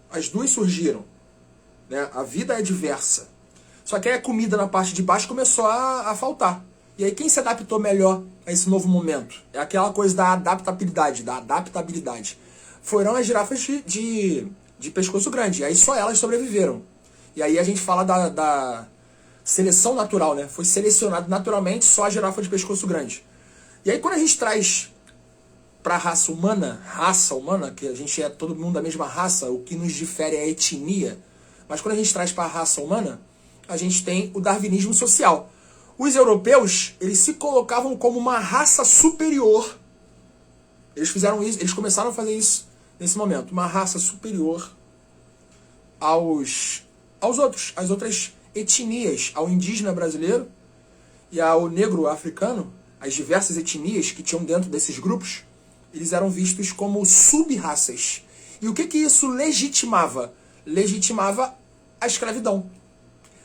As duas surgiram, né? A vida é diversa. Só que aí a comida na parte de baixo começou a faltar. E aí quem se adaptou melhor a esse novo momento? É aquela coisa da adaptabilidade. Foram as girafas de pescoço grande. E aí só elas sobreviveram. E aí a gente fala da seleção natural, né? Foi selecionado naturalmente só a girafa de pescoço grande. E aí quando a gente traz para a raça humana, que a gente é todo mundo da mesma raça, o que nos difere é a etnia. Mas quando a gente traz para a raça humana, a gente tem o darwinismo social. Os europeus, eles se colocavam como uma raça superior. Eles fizeram isso, eles começaram a fazer isso nesse momento. Uma raça superior aos outros, às outras etnias, ao indígena brasileiro e ao negro africano, as diversas etnias que tinham dentro desses grupos, eles eram vistos como sub-raças. E o que isso legitimava? Legitimava a escravidão.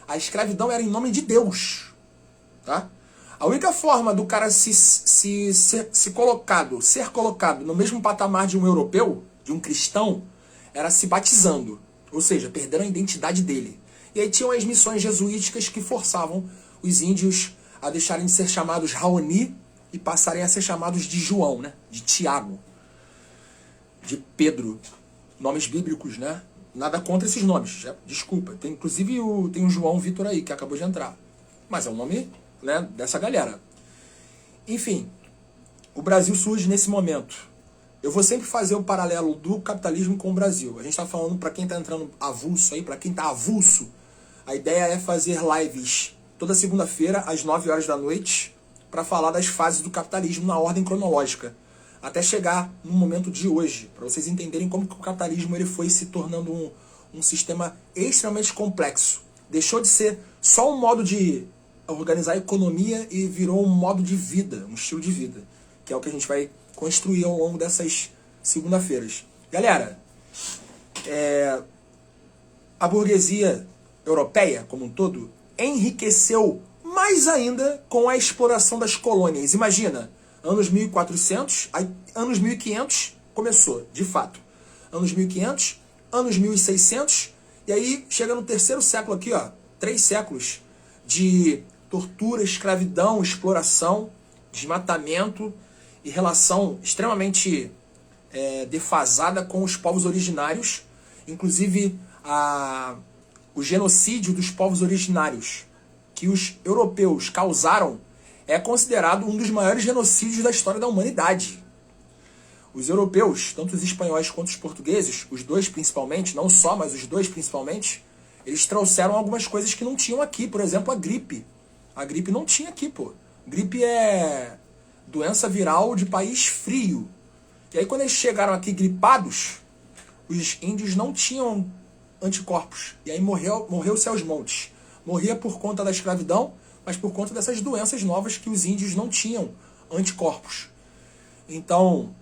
A escravidão era em nome de Deus. Tá? A única forma do cara ser colocado no mesmo patamar de um europeu, de um cristão, era se batizando. Ou seja, perdendo a identidade dele. E aí tinham as missões jesuíticas que forçavam os índios a deixarem de ser chamados Raoni e passarem a ser chamados de João, né? De Tiago, de Pedro. Nomes bíblicos, né? Nada contra esses nomes, desculpa. Inclusive tem o João Vitor aí, que acabou de entrar. Mas é um nome, né, dessa galera. Enfim, o Brasil surge nesse momento. Eu vou sempre fazer o paralelo do capitalismo com o Brasil. A gente está falando, para quem está entrando avulso aí, para quem está avulso, a ideia é fazer lives toda segunda-feira, às 9 horas da noite, para falar das fases do capitalismo na ordem cronológica, até chegar no momento de hoje, para vocês entenderem como que o capitalismo ele foi se tornando um sistema extremamente complexo. Deixou de ser só um modo de organizar a economia e virou um modo de vida, um estilo de vida, que é o que a gente vai construir ao longo dessas segunda-feiras. Galera, a burguesia europeia, como um todo, enriqueceu mais ainda com a exploração das colônias. Imagina, anos 1400, aí, anos 1500 começou, de fato. Anos 1500, anos 1600, e aí chega no terceiro século aqui, ó, 3 séculos de tortura, escravidão, exploração, desmatamento e relação extremamente defasada com os povos originários, inclusive o genocídio dos povos originários que os europeus causaram é considerado um dos maiores genocídios da história da humanidade. Os europeus, tanto os espanhóis quanto os portugueses, os dois principalmente, não só, mas os dois principalmente, eles trouxeram algumas coisas que não tinham aqui. Por exemplo, a gripe. A gripe não tinha aqui, pô. Gripe é doença viral de país frio. E aí quando eles chegaram aqui gripados, os índios não tinham anticorpos. E aí morreu-se aos montes. Morria por conta da escravidão, mas por conta dessas doenças novas que os índios não tinham anticorpos. Então,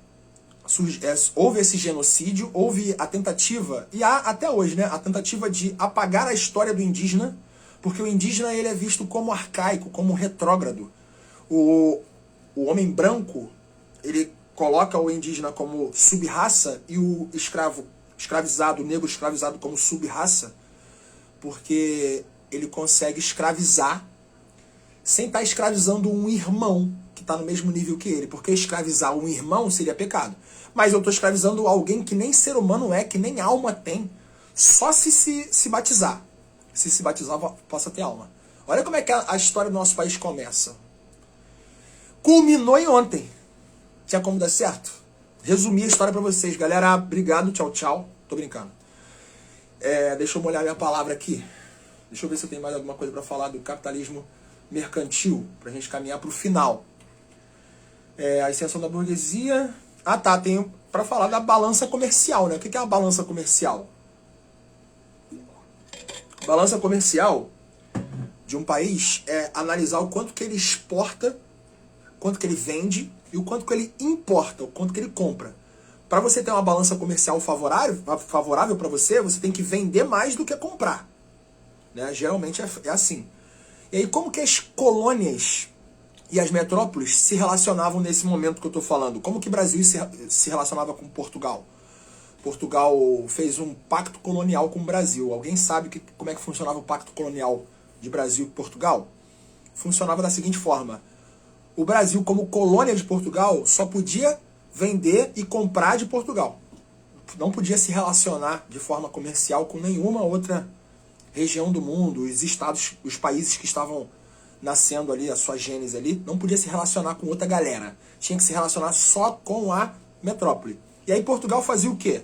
houve esse genocídio, houve a tentativa, e há até hoje, né, a tentativa de apagar a história do indígena, porque o indígena ele é visto como arcaico, como retrógrado. O homem branco, ele coloca o indígena como sub-raça e o escravizado, o negro escravizado como sub-raça, porque ele consegue escravizar sem estar escravizando um irmão que está no mesmo nível que ele, porque escravizar um irmão seria pecado. Mas eu estou escravizando alguém que nem ser humano é, que nem alma tem, só se batizar. Se batizar, possa ter alma. Olha como é que a história do nosso país começa. Culminou em ontem. Tinha como dar certo? Resumi a história para vocês, galera. Obrigado, tchau, tchau. Tô brincando. Deixa eu molhar minha palavra aqui. Deixa eu ver se eu tenho mais alguma coisa para falar do capitalismo mercantil, pra gente caminhar pro final. A ascensão da burguesia. Ah tá, tenho para falar da balança comercial, né? O que é uma balança comercial? Balança comercial de um país é analisar o quanto que ele exporta, quanto que ele vende e o quanto que ele importa, o quanto que ele compra. Para você ter uma balança comercial favorável para você, você tem que vender mais do que comprar. Né? Geralmente é assim. E aí como que as colônias e as metrópoles se relacionavam nesse momento que eu estou falando? Como que o Brasil se relacionava com Portugal? Portugal fez um pacto colonial com o Brasil. Alguém sabe como é que funcionava o pacto colonial de Brasil e Portugal? Funcionava da seguinte forma. O Brasil, como colônia de Portugal, só podia vender e comprar de Portugal. Não podia se relacionar de forma comercial com nenhuma outra região do mundo, os estados, os países que estavam nascendo ali, a sua gênese ali, não podia se relacionar com outra galera. Tinha que se relacionar só com a metrópole. E aí Portugal fazia o quê?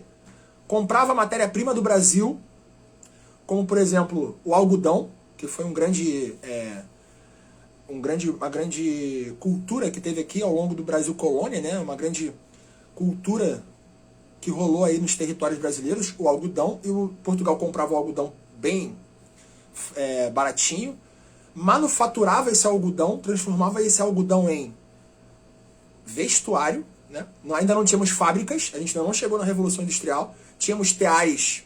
Comprava matéria-prima do Brasil, como por exemplo o algodão, que foi um grande uma grande cultura que teve aqui ao longo do Brasil colônia, né? Uma grande cultura que rolou aí nos territórios brasileiros, o algodão, e o Portugal comprava o algodão bem baratinho, manufaturava esse algodão, transformava esse algodão em vestuário, né? Ainda não tínhamos fábricas, a gente ainda não chegou na Revolução Industrial, tínhamos teares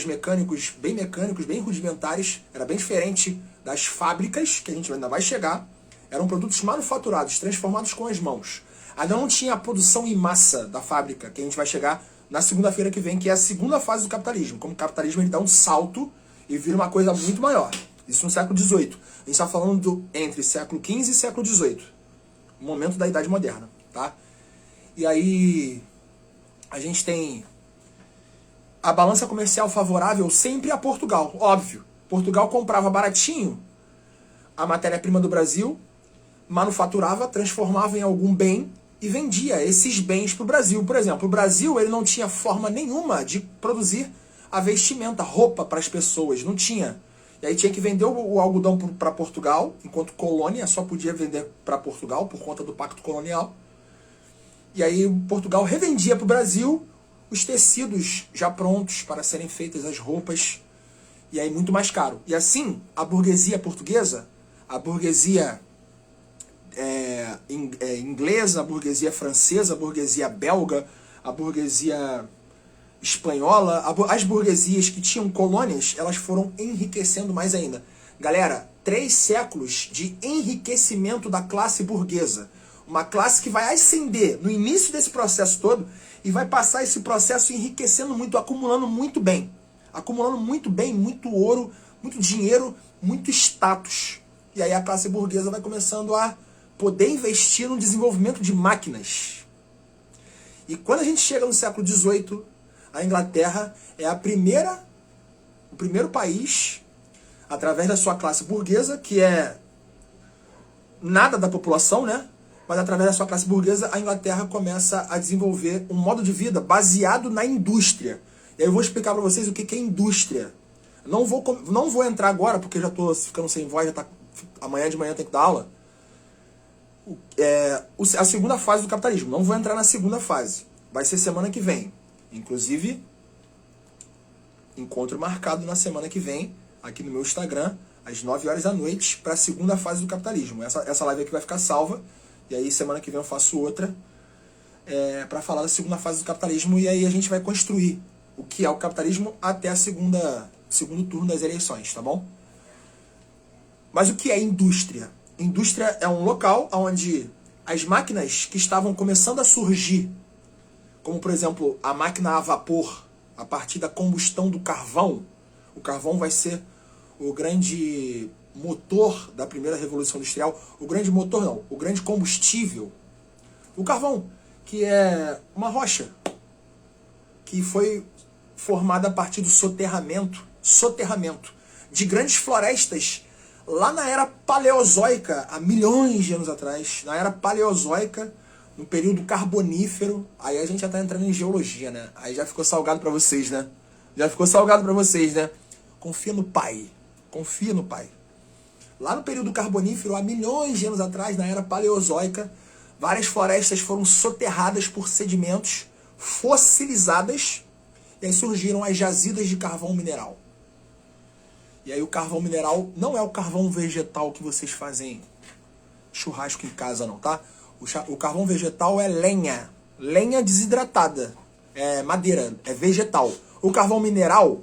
mecânicos, bem rudimentares, era bem diferente das fábricas, que a gente ainda vai chegar, eram produtos manufaturados, transformados com as mãos. Ainda não tinha a produção em massa da fábrica, que a gente vai chegar na segunda-feira que vem, que é a segunda fase do capitalismo. Como o capitalismo ele dá um salto e vira uma coisa muito maior. Isso no século XVIII. A gente está falando entre século XV e século XVIII. O momento da Idade Moderna. Tá? E aí a gente tem a balança comercial favorável sempre a Portugal. Óbvio. Portugal comprava baratinho a matéria-prima do Brasil, manufaturava, transformava em algum bem e vendia esses bens para o Brasil. Por exemplo, o Brasil ele não tinha forma nenhuma de produzir a vestimenta, roupa para as pessoas, não tinha. E aí tinha que vender o algodão para Portugal, enquanto colônia só podia vender para Portugal por conta do pacto colonial. E aí Portugal revendia para o Brasil os tecidos já prontos para serem feitas as roupas, e aí muito mais caro. E assim, a burguesia portuguesa, a burguesia inglesa, a burguesia francesa, a burguesia belga, a burguesia espanhola, as burguesias que tinham colônias, elas foram enriquecendo mais ainda. Galera, 3 séculos de enriquecimento da classe burguesa. Uma classe que vai ascender no início desse processo todo e vai passar esse processo enriquecendo muito, acumulando muito bem. Acumulando muito bem, muito ouro, muito dinheiro, muito status. E aí a classe burguesa vai começando a poder investir no desenvolvimento de máquinas. E quando a gente chega no século XVIII, a Inglaterra é o primeiro país, através da sua classe burguesa, que é nada da população, né? Mas através da sua classe burguesa, a Inglaterra começa a desenvolver um modo de vida baseado na indústria. E aí eu vou explicar para vocês o que é indústria. Não vou entrar agora, porque já estou ficando sem voz, amanhã de manhã tem que dar aula. A segunda fase do capitalismo. Não vou entrar na segunda fase. Vai ser semana que vem. Inclusive, encontro marcado na semana que vem, aqui no meu Instagram, às 9 horas da noite, para a segunda fase do capitalismo. Essa live aqui vai ficar salva. E aí semana que vem eu faço outra para falar da segunda fase do capitalismo. E aí a gente vai construir o que é o capitalismo até segundo turno das eleições, tá bom? Mas o que é indústria? Indústria é um local onde as máquinas que estavam começando a surgir, como por exemplo a máquina a vapor, a partir da combustão do carvão. O carvão vai ser o grande motor da primeira revolução industrial. O grande motor não, o grande combustível. O carvão, que é uma rocha que foi formada a partir do soterramento de grandes florestas lá na era paleozoica, há milhões de anos atrás, na era paleozoica, no período carbonífero. Aí a gente já está entrando em geologia, né? Aí já ficou salgado para vocês, né? Confia no pai. Confia no pai. Lá no período carbonífero, há milhões de anos atrás, na era paleozoica, várias florestas foram soterradas por sedimentos, fossilizadas, e aí surgiram as jazidas de carvão mineral. E aí o carvão mineral não é o carvão vegetal que vocês fazem churrasco em casa, não, tá? O carvão vegetal é lenha. Lenha desidratada. É madeira, é vegetal. O carvão mineral,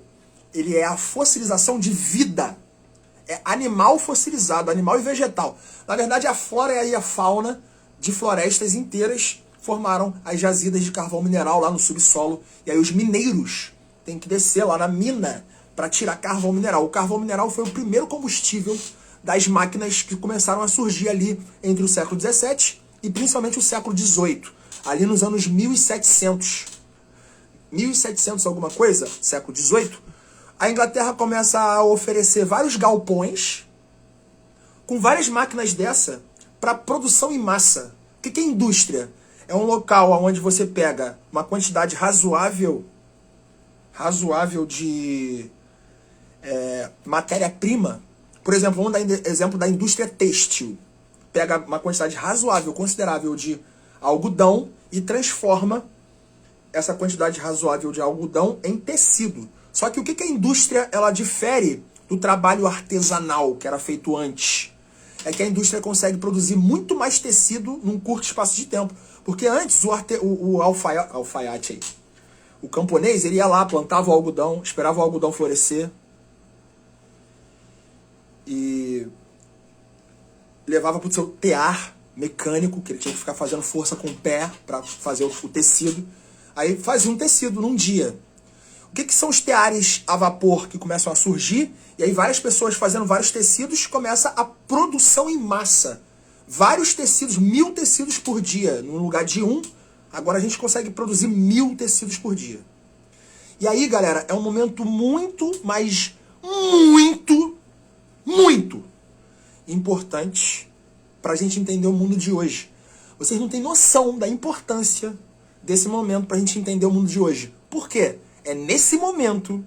ele é a fossilização de vida. É animal fossilizado, animal e vegetal. Na verdade, a flora e a fauna de florestas inteiras formaram as jazidas de carvão mineral lá no subsolo. E aí os mineiros têm que descer lá na mina para tirar carvão mineral. O carvão mineral foi o primeiro combustível das máquinas que começaram a surgir ali entre o século XVII e principalmente o século XVIII. Ali nos anos 1700. 1700 alguma coisa, século XVIII, a Inglaterra começa a oferecer vários galpões com várias máquinas dessa para produção em massa. O que é indústria? É um local onde você pega uma quantidade razoável de matéria-prima, Por exemplo, vamos dar exemplo da indústria têxtil. Pega uma quantidade razoável, considerável de algodão e transforma essa quantidade razoável de algodão em tecido. Só que o que a indústria ela difere do trabalho artesanal que era feito antes? É que a indústria consegue produzir muito mais tecido num curto espaço de tempo. Porque antes o alfaiate, o camponês, ele ia lá, plantava o algodão, esperava o algodão florescer e levava para o seu tear mecânico, que ele tinha que ficar fazendo força com o pé para fazer o tecido. Aí fazia um tecido num dia. O que são os teares a vapor que começam a surgir? E aí várias pessoas fazendo vários tecidos, começa a produção em massa. Vários tecidos, 1000 tecidos por dia. No lugar de um, agora a gente consegue produzir 1000 tecidos por dia. E aí, galera, é um momento muito, mas muito importante para a gente entender o mundo de hoje. Vocês não têm noção da importância desse momento para a gente entender o mundo de hoje. Por quê? É nesse momento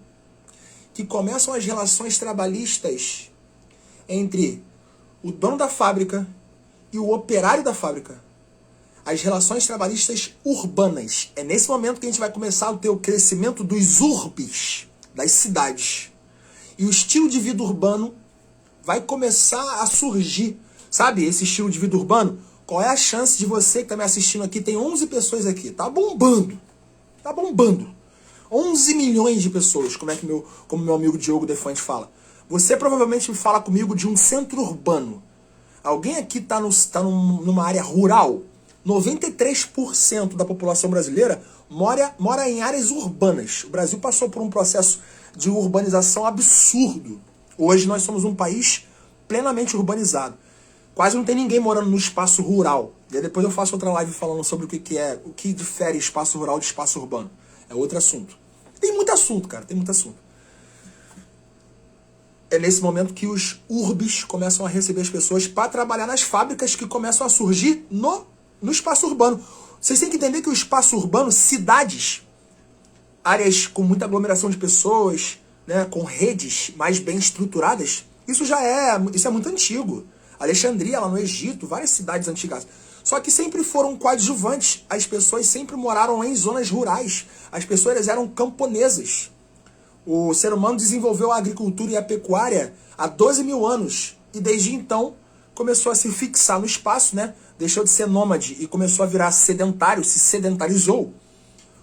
que começam as relações trabalhistas entre o dono da fábrica e o operário da fábrica. As relações trabalhistas urbanas. É nesse momento que a gente vai começar a ter o crescimento dos urbes, das cidades. E o estilo de vida urbano vai começar a surgir. Sabe, esse estilo de vida urbano? Qual é a chance de você que está me assistindo aqui? Tem 11 pessoas aqui. Tá bombando. Tá bombando. 11 milhões de pessoas, como meu amigo Diogo Defante fala. Você provavelmente fala comigo de um centro urbano. Alguém aqui está numa área rural? 93% da população brasileira mora em áreas urbanas. O Brasil passou por um processo de urbanização absurdo. Hoje nós somos um país plenamente urbanizado. Quase não tem ninguém morando no espaço rural. E aí depois eu faço outra live falando sobre o que difere espaço rural de espaço urbano. É outro assunto. Tem muito assunto, cara. Tem muito assunto. É nesse momento que os urbes começam a receber as pessoas para trabalhar nas fábricas que começam a surgir no espaço urbano. Vocês têm que entender que o espaço urbano, cidades, áreas com muita aglomeração de pessoas, né, com redes mais bem estruturadas, isso é muito antigo. Alexandria, lá no Egito, várias cidades antigas. Só que sempre foram coadjuvantes. As pessoas sempre moraram em zonas rurais. As pessoas eram camponesas. O ser humano desenvolveu a agricultura e a pecuária há 12 mil anos. E desde então começou a se fixar no espaço, né? Deixou de ser nômade e começou a virar sedentário, se sedentarizou.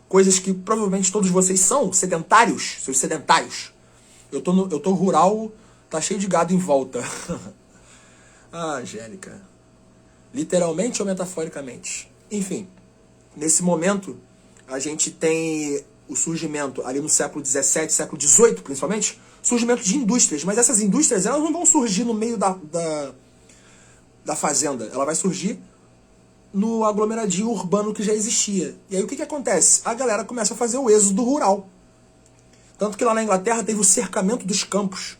Coisas que provavelmente todos vocês são sedentários, seus sedentários. Eu tô rural, tá cheio de gado em volta. Ah, Angélica. Literalmente ou metaforicamente? Enfim, nesse momento, a gente tem o surgimento, ali no século XVII, século XVIII principalmente, surgimento de indústrias. Mas essas indústrias, elas não vão surgir no meio da fazenda. Ela vai surgir no aglomeradinho urbano que já existia. E aí o que acontece? A galera começa a fazer o êxodo rural. Tanto que lá na Inglaterra teve o cercamento dos campos.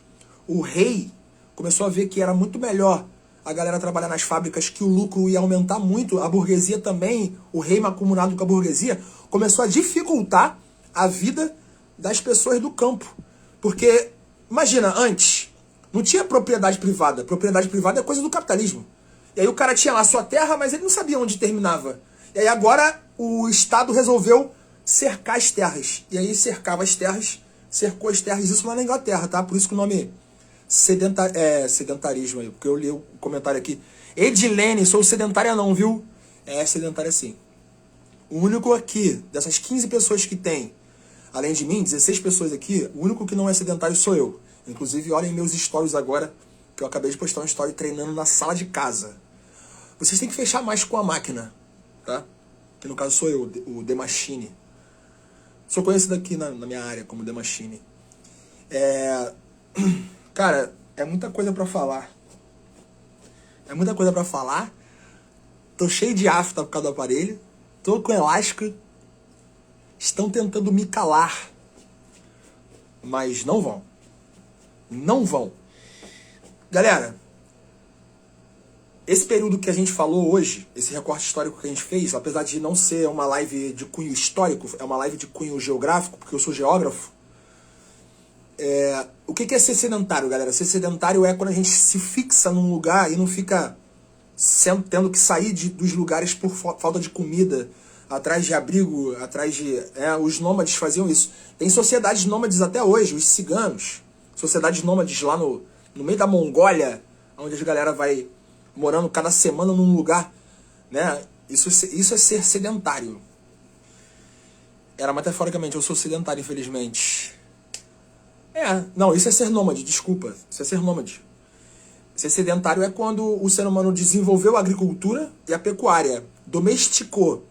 O rei começou a ver que era muito melhor a galera trabalhar nas fábricas, que o lucro ia aumentar muito. A burguesia também, o rei macumunado com a burguesia, começou a dificultar a vida das pessoas do campo. Porque, imagina, antes, não tinha propriedade privada. Propriedade privada é coisa do capitalismo. E aí o cara tinha lá a sua terra, mas ele não sabia onde terminava. E aí agora o Estado resolveu cercar as terras. E aí cercava as terras, cercou as terras, isso lá na Inglaterra, tá? Por isso que o nome sedentarismo aí, porque eu li o comentário aqui. Edilene, sou sedentária não, viu? É sedentária sim. O único aqui, dessas 15 pessoas que tem, além de mim, 16 pessoas aqui, o único que não é sedentário sou eu. Inclusive, olhem meus stories agora, que eu acabei de postar um story treinando na sala de casa. Vocês têm que fechar mais com a máquina, tá? Que no caso sou eu, o The Machine. Sou conhecido aqui na minha área como The Machine. Cara, é muita coisa pra falar. É muita coisa pra falar. Tô cheio de afta por causa do aparelho. Tô com elástico. Estão tentando me calar. Mas não vão. Não vão. Galera, esse período que a gente falou hoje, esse recorte histórico que a gente fez, apesar de não ser uma live de cunho histórico, é uma live de cunho geográfico, porque eu sou geógrafo, O que é ser sedentário, galera? Ser sedentário é quando a gente se fixa num lugar e não fica tendo que sair dos lugares por falta de comida, atrás de abrigo, atrás de... os nômades faziam isso. Tem sociedades nômades até hoje, os ciganos. Sociedades nômades lá no meio da Mongólia, onde a galera vai morando cada semana num lugar, né? Isso é ser sedentário. Era metaforicamente, eu sou sedentário, infelizmente. Não, isso é ser nômade, desculpa. Isso é ser nômade. Ser sedentário é quando o ser humano desenvolveu a agricultura e a pecuária, domesticou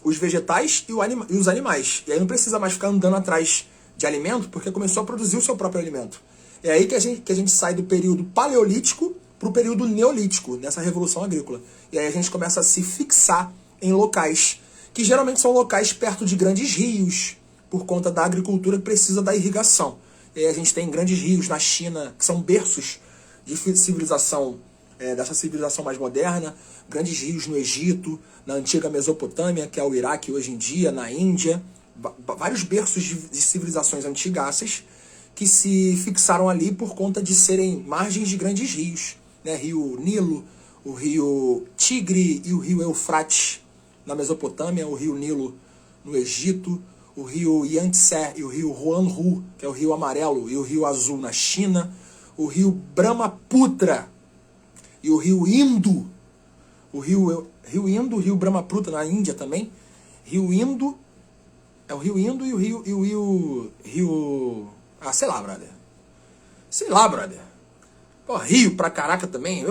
os vegetais e os animais. E aí não precisa mais ficar andando atrás de alimento, porque começou a produzir o seu próprio alimento. É aí que a gente sai do período paleolítico para o período neolítico, nessa revolução agrícola. E aí a gente começa a se fixar em locais, que geralmente são locais perto de grandes rios, por conta da agricultura que precisa da irrigação. E aí a gente tem grandes rios na China, que são berços de civilização, dessa civilização mais moderna, grandes rios no Egito, na antiga Mesopotâmia, que é o Iraque hoje em dia, na Índia, vários berços de civilizações antigaças que se fixaram ali por conta de serem margens de grandes rios, né? Rio Nilo, o rio Tigre e o rio Eufrates na Mesopotâmia, o rio Nilo no Egito, o rio Yangtze e o rio Huanghe, que é o rio amarelo, e o rio azul na China, o rio Brahmaputra e o rio Indo, o rio Indo, o rio Brahmaputra na Índia também, rio Indo, o rio Indo e o rio sei lá, brother. Sei lá, brother. Pô, rio pra caraca também,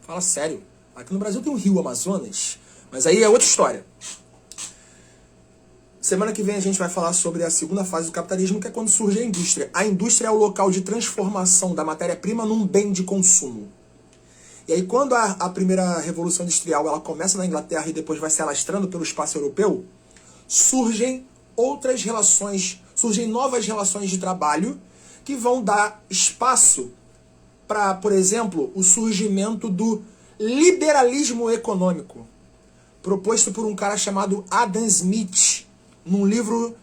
fala sério. Aqui no Brasil tem o rio Amazonas, mas aí é outra história. Semana que vem a gente vai falar sobre a segunda fase do capitalismo, que é quando surge a indústria. A indústria é o local de transformação da matéria-prima num bem de consumo. E aí quando a primeira revolução industrial ela começa na Inglaterra e depois vai se alastrando pelo espaço europeu, surgem outras relações, surgem novas relações de trabalho que vão dar espaço para, por exemplo, o surgimento do liberalismo econômico, proposto por um cara chamado Adam Smith, num livro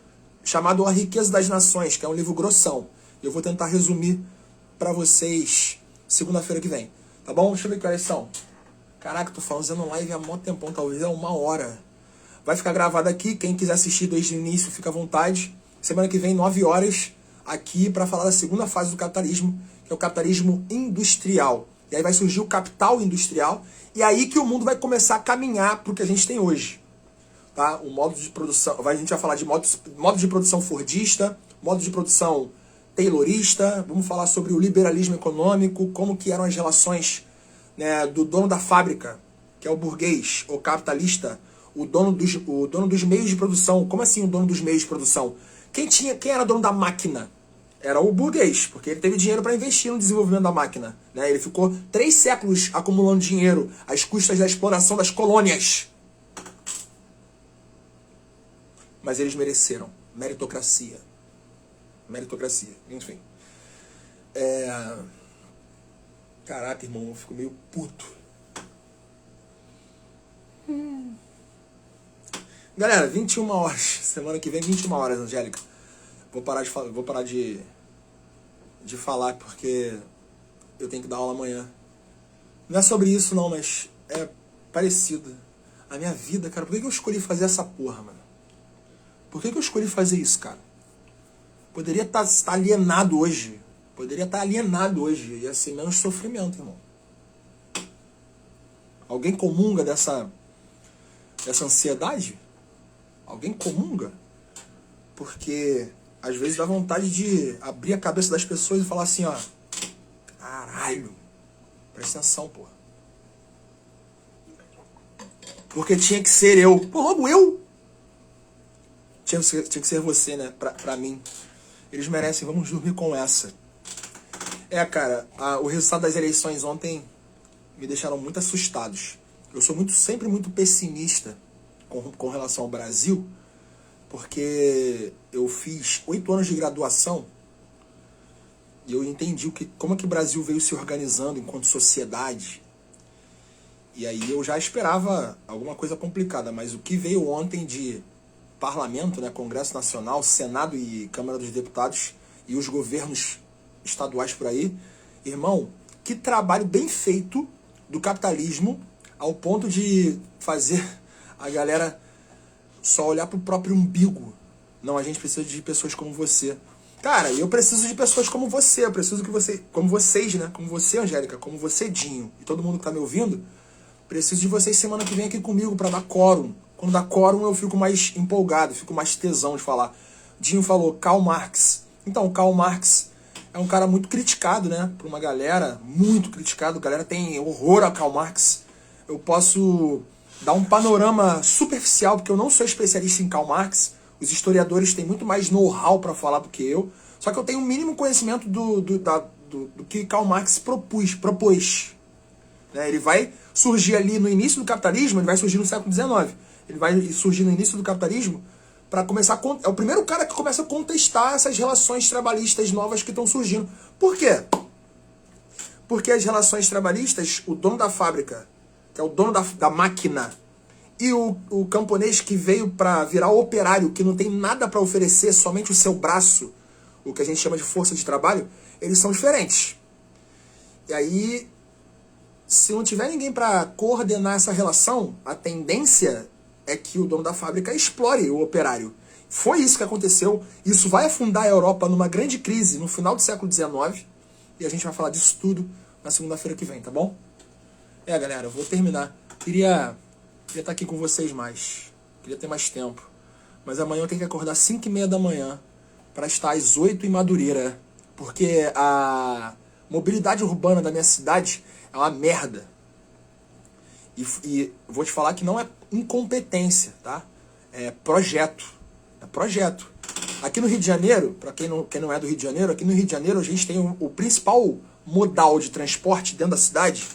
chamado A Riqueza das Nações, que é um livro grossão. Eu vou tentar resumir para vocês segunda-feira que vem. Tá bom? Deixa eu ver que horas são. Caraca, tô fazendo live há mó tempão, talvez é 1 hora. Vai ficar gravado aqui, quem quiser assistir desde o início, fica à vontade. Semana que vem, 9 horas, aqui para falar da segunda fase do capitalismo, que é o capitalismo industrial. E aí vai surgir o capital industrial, e aí que o mundo vai começar a caminhar para o que a gente tem hoje. Tá? O modo de produção, a gente vai falar de modo de produção fordista, modo de produção taylorista, vamos falar sobre o liberalismo econômico, como que eram as relações, né, do dono da fábrica, que é o burguês, o capitalista, o dono dos meios de produção. Como assim o dono dos meios de produção? Quem era dono da máquina? Era o burguês, porque ele teve dinheiro para investir no desenvolvimento da máquina. Né? Ele ficou 3 séculos acumulando dinheiro às custas da exploração das colônias. Mas eles mereceram. Meritocracia. Meritocracia. Enfim. Caraca, irmão, eu fico meio puto. Galera, 21 horas. Semana que vem, 21 horas, Angélica. Vou parar de falar porque eu tenho que dar aula amanhã. Não é sobre isso não, mas é parecido. A minha vida, cara, por que eu escolhi fazer essa porra, mano? Por que eu escolhi fazer isso, cara? Poderia estar alienado hoje. Ia ser menos sofrimento, irmão. Alguém comunga dessa ansiedade? Alguém comunga? Porque às vezes dá vontade de abrir a cabeça das pessoas e falar assim, ó. Caralho. Presta atenção, porra. Porque tinha que ser eu. Pô, logo eu? Tinha que ser você, né? Pra mim. Eles merecem, vamos dormir com essa. Cara, o resultado das eleições ontem me deixaram muito assustados. Eu sou sempre muito pessimista com relação ao Brasil, porque eu fiz 8 anos de graduação e eu entendi como é que o Brasil veio se organizando enquanto sociedade. E aí eu já esperava alguma coisa complicada, mas o que veio ontem de parlamento, né, Congresso Nacional, Senado e Câmara dos Deputados, e os governos estaduais por aí. Irmão, que trabalho bem feito do capitalismo ao ponto de fazer a galera só olhar pro próprio umbigo. Não, a gente precisa de pessoas como você. Cara, eu preciso de pessoas como você. Eu preciso que você, como vocês, né? Como você, Angélica, como você, Dinho, e todo mundo que tá me ouvindo, preciso de vocês semana que vem aqui comigo pra dar quórum. Quando dá quórum eu fico mais empolgado, fico mais tesão de falar. Dinho falou Karl Marx. Então, Karl Marx é um cara muito criticado, né? Por uma galera, muito criticado. A galera tem horror a Karl Marx. Eu posso dar um panorama superficial, porque eu não sou especialista em Karl Marx. Os historiadores têm muito mais know-how para falar do que eu. Só que eu tenho um mínimo conhecimento do que Karl Marx propôs. Né? Ele vai surgir ali no início do capitalismo, ele vai surgir no século XIX. Ele vai surgir no início do capitalismo para começar é o primeiro cara que começa a contestar essas relações trabalhistas novas que estão surgindo. Por quê? Porque as relações trabalhistas, o dono da fábrica, que é o dono da máquina, e o camponês que veio para virar operário, que não tem nada para oferecer, somente o seu braço, o que a gente chama de força de trabalho, eles são diferentes. E aí, se não tiver ninguém para coordenar essa relação, a tendência é que o dono da fábrica explore o operário. Foi isso que aconteceu. Isso vai afundar a Europa numa grande crise no final do século XIX. E a gente vai falar disso tudo na segunda-feira que vem, tá bom? Galera, eu vou terminar. Queria estar aqui com vocês mais. Queria ter mais tempo. Mas amanhã eu tenho que acordar às 5h30 da manhã para estar às 8h em Madureira. Porque a mobilidade urbana da minha cidade é uma merda. E vou te falar que não é incompetência, tá? É projeto. É projeto. Aqui no Rio de Janeiro, para quem não é do Rio de Janeiro, aqui no Rio de Janeiro a gente tem o principal modal de transporte dentro da cidade,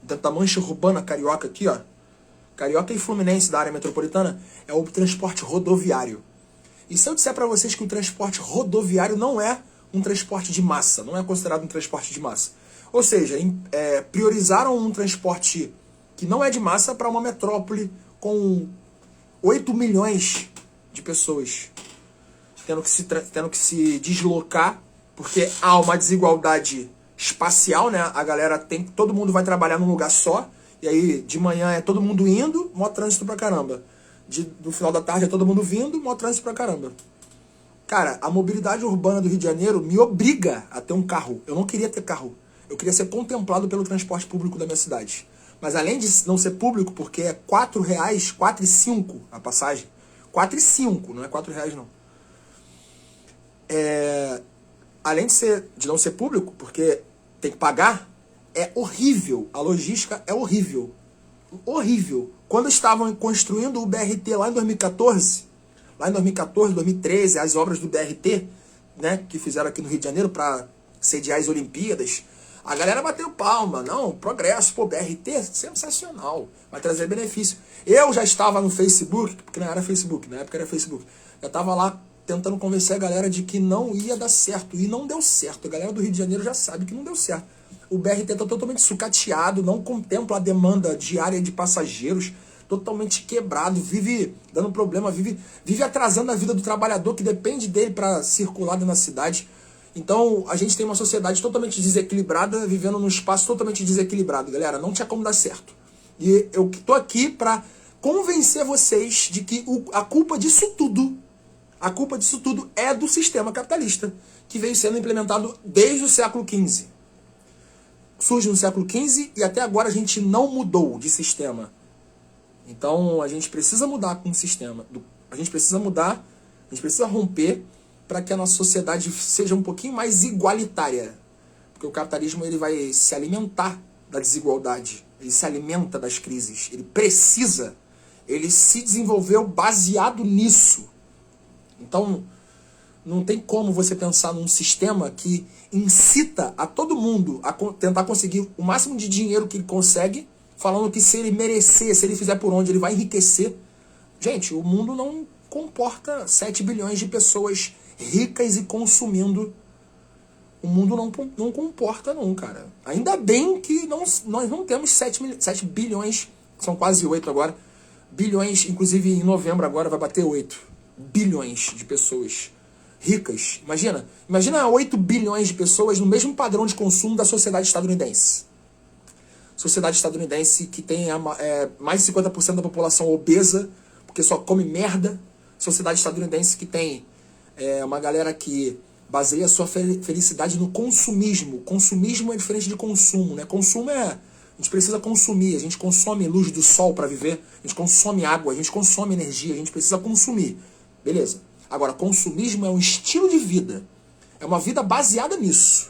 dentro da mancha urbana carioca aqui, ó. Carioca e Fluminense da área metropolitana, é o transporte rodoviário. E se eu disser para vocês que o transporte rodoviário não é um transporte de massa, não é considerado um transporte de massa. Ou seja, priorizaram um transporte que não é de massa para uma metrópole com 8 milhões de pessoas tendo que se deslocar, porque há uma desigualdade espacial, né? A galera todo mundo vai trabalhar num lugar só, e aí de manhã é todo mundo indo, mó trânsito pra caramba. No final da tarde é todo mundo vindo, mó trânsito pra caramba. Cara, a mobilidade urbana do Rio de Janeiro me obriga a ter um carro. Eu não queria ter carro. Eu queria ser contemplado pelo transporte público da minha cidade. Mas além de não ser público, porque é R$4, R$4,05 a passagem. R$4,05, não é R$4 não. Além de não ser público, porque tem que pagar, é horrível. A logística é horrível. Horrível. Quando estavam construindo o BRT lá em 2014, 2013, as obras do BRT, né, que fizeram aqui no Rio de Janeiro para sediar as Olimpíadas, a galera bateu palma. Não, progresso, pô, BRT, sensacional, vai trazer benefício. Eu já estava no Facebook, porque não era Facebook, na época era Facebook, eu estava lá tentando convencer a galera de que não ia dar certo, e não deu certo. A galera do Rio de Janeiro já sabe que não deu certo. O BRT está totalmente sucateado, não contempla a demanda diária de passageiros, totalmente quebrado, vive dando problema, vive atrasando a vida do trabalhador que depende dele para circular dentro da cidade. Então a gente tem uma sociedade totalmente desequilibrada, vivendo num espaço totalmente desequilibrado. Galera, não tinha como dar certo. E eu tô aqui para convencer vocês de que a culpa disso tudo é do sistema capitalista, que veio sendo implementado desde o século XV. Surge no século XV e até agora a gente não mudou de sistema. Então a gente precisa mudar com o sistema. A gente precisa mudar, a gente precisa romper para que a nossa sociedade seja um pouquinho mais igualitária. Porque o capitalismo ele vai se alimentar da desigualdade, ele se alimenta das crises, ele se desenvolveu baseado nisso. Então, não tem como você pensar num sistema que incita a todo mundo a tentar conseguir o máximo de dinheiro que ele consegue, falando que se ele merecer, se ele fizer por onde, ele vai enriquecer. Gente, o mundo não comporta 7 bilhões de pessoas ricas e consumindo. O mundo não comporta não, cara. Ainda bem que nós não temos 7 bilhões, são quase 8 agora, bilhões, inclusive em novembro agora vai bater 8 bilhões de pessoas ricas. Imagina 8 bilhões de pessoas no mesmo padrão de consumo da sociedade estadunidense. Sociedade estadunidense que tem mais de 50% da população obesa, porque só come merda. Sociedade estadunidense que tem uma galera que baseia a sua felicidade no consumismo. Consumismo é diferente de consumo, né? Consumo a gente precisa consumir, a gente consome luz do sol para viver, a gente consome água, a gente consome energia, a gente precisa consumir. Beleza. Agora, consumismo é um estilo de vida. É uma vida baseada nisso.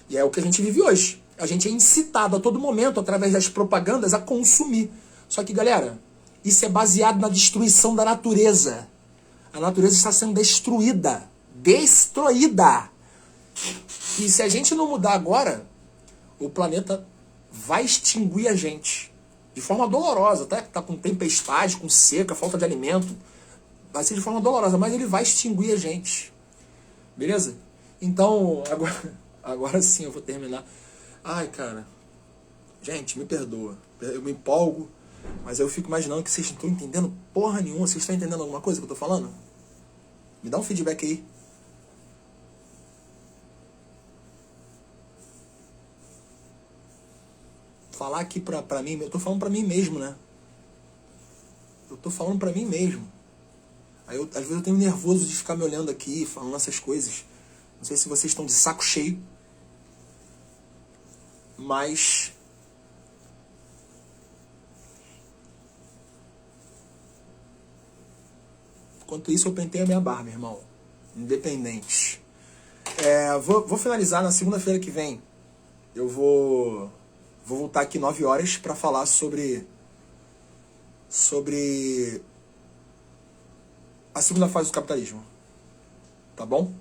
E é o que a gente vive hoje. A gente é incitado a todo momento, através das propagandas, a consumir. Só que, galera, isso é baseado na destruição da natureza. A natureza está sendo destruída. Destruída. E se a gente não mudar agora, o planeta vai extinguir a gente. De forma dolorosa, tá? Tá com tempestade, com seca, falta de alimento. Vai ser de forma dolorosa, mas ele vai extinguir a gente. Beleza? Então, agora sim eu vou terminar. Ai, cara. Gente, me perdoa. Eu me empolgo, mas eu fico imaginando que vocês não estão entendendo porra nenhuma. Vocês estão entendendo alguma coisa que eu tô falando? Me dá um feedback aí. Falar aqui pra mim, eu tô falando pra mim mesmo, né? Eu tô falando pra mim mesmo. Aí às vezes eu tenho nervoso de ficar me olhando aqui, falando essas coisas. Não sei se vocês estão de saco cheio. Mas enquanto isso eu pentei a minha barba, irmão. Independente. Vou finalizar na segunda-feira que vem. Eu vou voltar aqui 9 horas para falar sobre a segunda fase do capitalismo. Tá bom?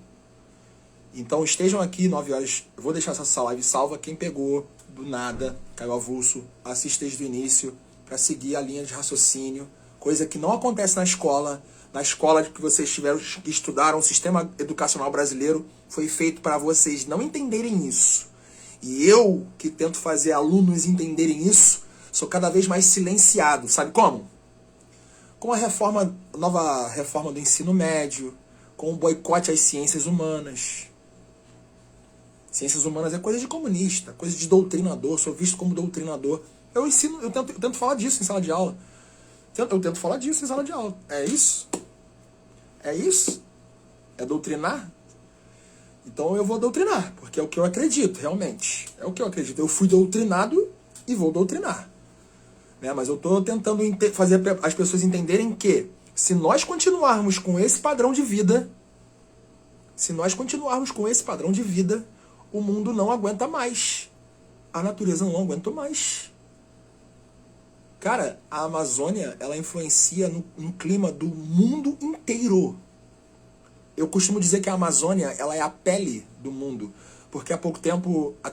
Então estejam aqui 9 horas. Eu vou deixar essa live salva. Quem pegou do nada, caiu avulso, assiste desde o início para seguir a linha de raciocínio. Coisa que não acontece na escola. Na escola que vocês estudaram, o sistema educacional brasileiro foi feito para vocês não entenderem isso. E eu, que tento fazer alunos entenderem isso, sou cada vez mais silenciado. Sabe como? Com a nova reforma do ensino médio, com o boicote às ciências humanas. Ciências humanas é coisa de comunista, coisa de doutrinador, sou visto como doutrinador. Eu tento falar disso em sala de aula. Eu tento falar disso em sala de aula. É isso? É isso? É doutrinar? Então eu vou doutrinar, porque é o que eu acredito, realmente. É o que eu acredito. Eu fui doutrinado e vou doutrinar. Né? Mas eu estou tentando fazer as pessoas entenderem que, se nós continuarmos com esse padrão de vida, o mundo não aguenta mais. A natureza não aguenta mais. Cara, a Amazônia, ela influencia no clima do mundo inteiro. Eu costumo dizer que a Amazônia, ela é a pele do mundo. Porque até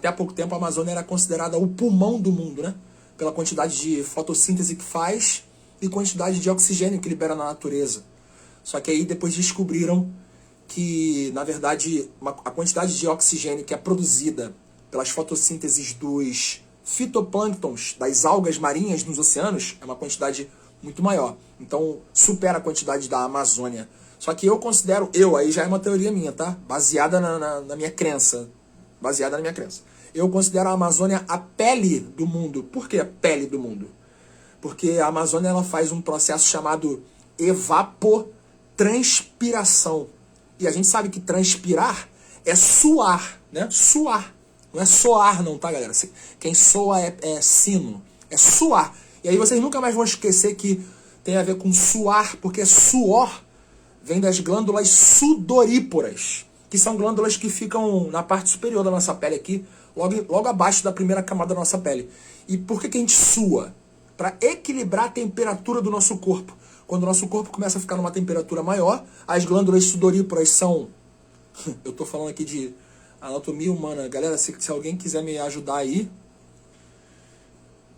há pouco tempo, a Amazônia era considerada o pulmão do mundo, né? Pela quantidade de fotossíntese que faz e quantidade de oxigênio que libera na natureza. Só que aí depois descobriram que, na verdade, a quantidade de oxigênio que é produzida pelas fotossínteses dos fitoplânctons, das algas marinhas nos oceanos, é uma quantidade muito maior. Então, supera a quantidade da Amazônia. Só que eu considero, aí já é uma teoria minha, tá? Baseada na minha crença. Eu considero a Amazônia a pele do mundo. Por que a pele do mundo? Porque a Amazônia, ela faz um processo chamado evapotranspiração. E a gente sabe que transpirar é suar, né? Suar. Não é soar não, tá, galera? Quem soa é sino. É suar. E aí vocês nunca mais vão esquecer que tem a ver com suar, porque suor vem das glândulas sudoríparas, que são glândulas que ficam na parte superior da nossa pele aqui, logo abaixo da primeira camada da nossa pele. E por que a gente sua? Para equilibrar a temperatura do nosso corpo. Quando o nosso corpo começa a ficar numa temperatura maior, as glândulas sudoríparas são... Eu tô falando aqui de anatomia humana. Galera, se alguém quiser me ajudar aí...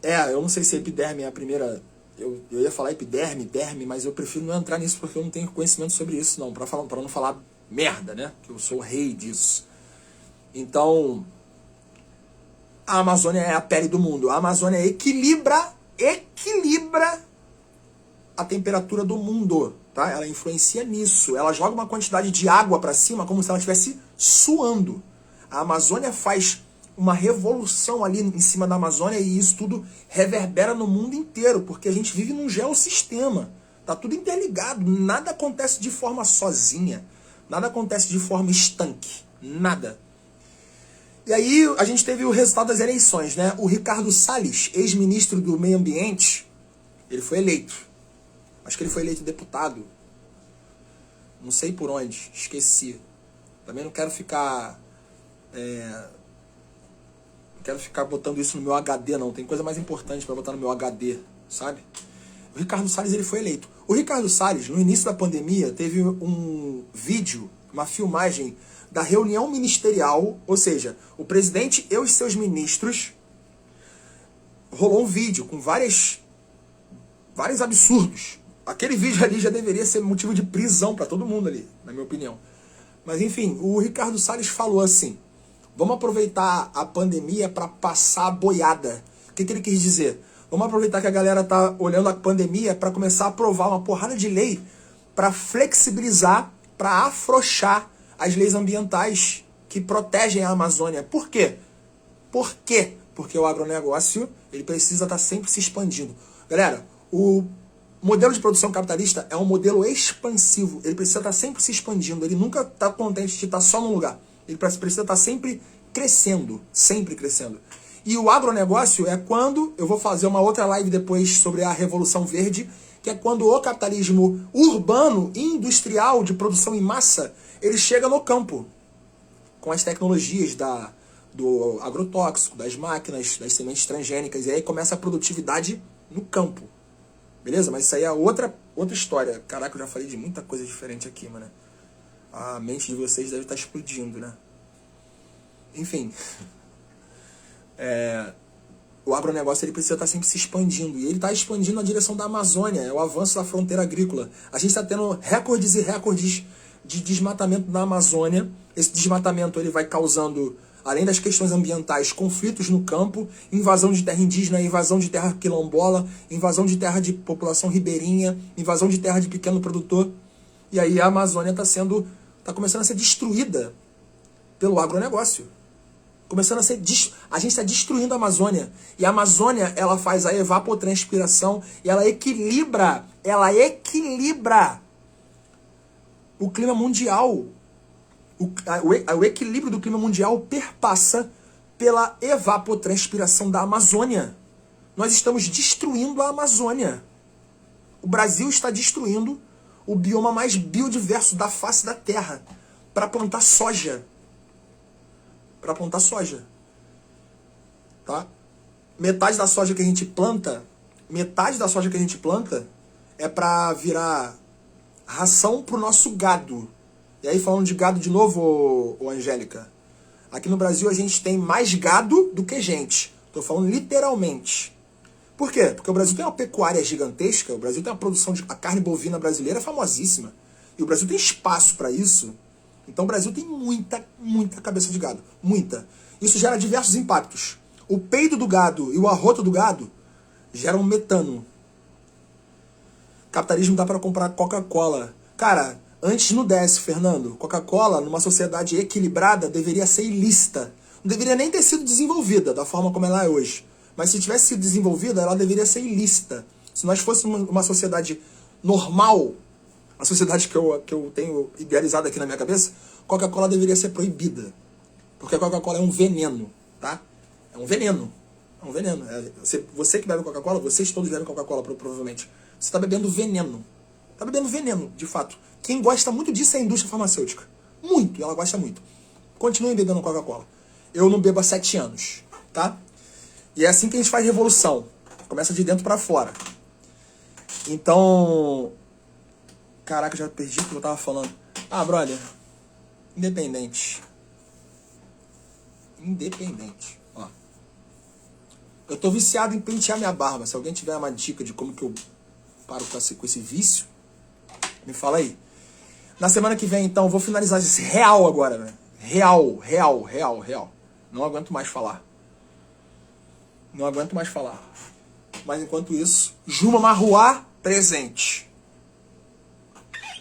eu não sei se a epiderme é a primeira... Eu ia falar epiderme, derme, mas eu prefiro não entrar nisso porque eu não tenho conhecimento sobre isso, não. Pra não falar merda, né? Que eu sou o rei disso. Então, a Amazônia é a pele do mundo. A Amazônia equilibra a temperatura do mundo, tá? Ela influencia nisso. Ela joga uma quantidade de água para cima como se ela estivesse suando. A Amazônia faz uma revolução ali em cima da Amazônia e isso tudo reverbera no mundo inteiro, porque a gente vive num geossistema. Tá tudo interligado, nada acontece de forma sozinha, nada acontece de forma estanque, nada. E aí a gente teve o resultado das eleições, né? O Ricardo Salles, ex-ministro do Meio Ambiente, ele foi eleito. Acho que ele foi eleito deputado. Não sei por onde, esqueci. Também não quero ficar... não quero ficar botando isso no meu HD, não. Tem coisa mais importante para botar no meu HD, sabe? O Ricardo Salles, ele foi eleito. O Ricardo Salles, no início da pandemia, teve um vídeo, uma filmagem da reunião ministerial, ou seja, o presidente e os seus ministros, rolou um vídeo com vários absurdos. Aquele vídeo ali já deveria ser motivo de prisão para todo mundo ali, na minha opinião. Mas enfim, o Ricardo Salles falou assim: vamos aproveitar a pandemia para passar a boiada. O que ele quis dizer? Vamos aproveitar que a galera tá olhando a pandemia para começar a aprovar uma porrada de lei para flexibilizar, para afrouxar as leis ambientais que protegem a Amazônia. Por quê? Por quê? Porque o agronegócio, ele precisa estar sempre se expandindo. Galera, o modelo de produção capitalista é um modelo expansivo. Ele precisa estar sempre se expandindo. Ele nunca está contente de estar só num lugar. Ele precisa estar sempre crescendo. Sempre crescendo. E o agronegócio é quando... Eu vou fazer uma outra live depois sobre a Revolução Verde, que é quando o capitalismo urbano e industrial de produção em massa, ele chega no campo. Com as tecnologias do agrotóxico, das máquinas, das sementes transgênicas. E aí começa a produtividade no campo. Beleza? Mas isso aí é outra história. Caraca, eu já falei de muita coisa diferente aqui, mano. A mente de vocês deve estar explodindo, né? Enfim. O agronegócio, ele precisa estar sempre se expandindo. E ele está expandindo na direção da Amazônia. É o avanço da fronteira agrícola. A gente está tendo recordes e recordes de desmatamento na Amazônia. Esse desmatamento, ele vai causando, além das questões ambientais, conflitos no campo, invasão de terra indígena, invasão de terra quilombola, invasão de terra de população ribeirinha, invasão de terra de pequeno produtor. E aí a Amazônia está começando a ser destruída pelo agronegócio. A gente está destruindo a Amazônia. E a Amazônia, ela faz a evapotranspiração e ela equilibra o clima mundial. O equilíbrio do clima mundial perpassa pela evapotranspiração da Amazônia. Nós estamos destruindo a Amazônia. O Brasil está destruindo o bioma mais biodiverso da face da Terra para plantar soja. Tá? Metade da soja que a gente planta é para virar ração pro nosso gado. E aí, falando de gado de novo, ô Angélica, aqui no Brasil a gente tem mais gado do que gente. Tô falando literalmente. Por quê? Porque o Brasil tem uma pecuária gigantesca, o Brasil tem uma produção de... A carne bovina brasileira é famosíssima. E o Brasil tem espaço para isso. Então o Brasil tem muita cabeça de gado. Muita. Isso gera diversos impactos. O peido do gado e o arroto do gado geram metano. Capitalismo dá para comprar Coca-Cola. Cara, antes não desce, Fernando. Coca-Cola, numa sociedade equilibrada, deveria ser ilícita. Não deveria nem ter sido desenvolvida da forma como ela é hoje. Mas se tivesse sido desenvolvida, ela deveria ser ilícita. Se nós fôssemos uma sociedade normal, a sociedade que eu tenho idealizado aqui na minha cabeça, Coca-Cola deveria ser proibida. Porque a Coca-Cola é um veneno, tá? É um veneno. É um veneno. Você que bebe Coca-Cola, vocês todos bebem Coca-Cola, provavelmente. Você está bebendo veneno. Está bebendo veneno, de fato. Quem gosta muito disso é a indústria farmacêutica. Muito, ela gosta muito. Continuem bebendo Coca-Cola. Eu não bebo há 7 anos, tá? E é assim que a gente faz revolução. Começa de dentro para fora. Então... Caraca, já perdi o que eu tava falando. Ah, brother. Independente. Ó. Eu tô viciado em pentear minha barba. Se alguém tiver uma dica de como que eu paro com esse vício, me fala aí. Na semana que vem, então, eu vou finalizar esse real agora, né? Real. Não aguento mais falar. Mas enquanto isso, Juma Marruá presente.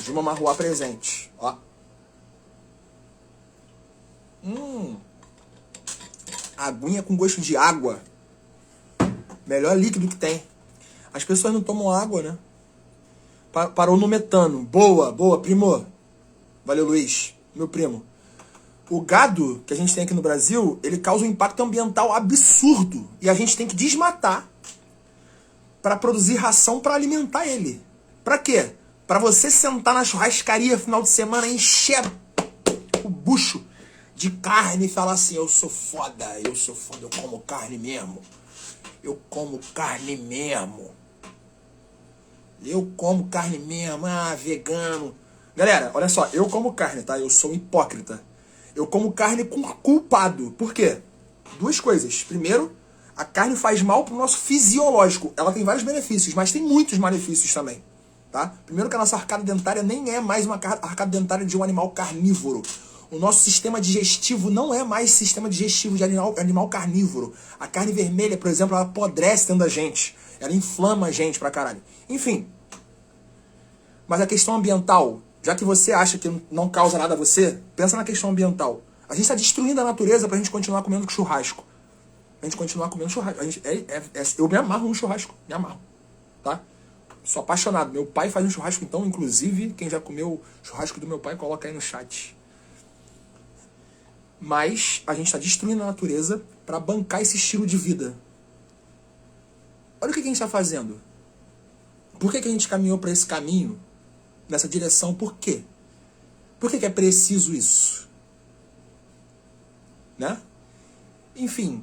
Dilma Marruá presente. Ó. Aguinha com gosto de água. Melhor líquido que tem. As pessoas não tomam água, né? Parou no metano. Boa, primo. Valeu, Luiz, meu primo. O gado que a gente tem aqui no Brasil, ele causa um impacto ambiental absurdo. E a gente tem que desmatar para produzir ração para alimentar ele. Para quê? Para você sentar na churrascaria final de semana e encher o bucho de carne e falar assim, eu sou foda, eu como carne mesmo. Eu como carne mesmo. Vegano. Galera, olha só, eu como carne, tá? Eu sou um hipócrita. Eu como carne com culpado. Por quê? Duas coisas. Primeiro, a carne faz mal pro nosso fisiológico. Ela tem vários benefícios, mas tem muitos malefícios também. Tá? Primeiro que a nossa arcada dentária nem é mais uma arcada dentária de um animal carnívoro. O nosso sistema digestivo não é mais sistema digestivo de animal carnívoro. A carne vermelha, por exemplo, ela apodrece dentro da gente. Ela inflama a gente pra caralho. Enfim. Mas a questão ambiental, já que você acha que não causa nada a você, pensa na questão ambiental. A gente está destruindo a natureza pra gente continuar comendo churrasco. Eu me amarro no churrasco. Me amarro. Tá? Sou apaixonado. Meu pai faz um churrasco, então, inclusive, quem já comeu churrasco do meu pai, coloca aí no chat. Mas a gente está destruindo a natureza para bancar esse estilo de vida. Olha o que a gente está fazendo. Por que a gente caminhou para esse caminho, nessa direção? Por quê? Por que é preciso isso? Né? Enfim,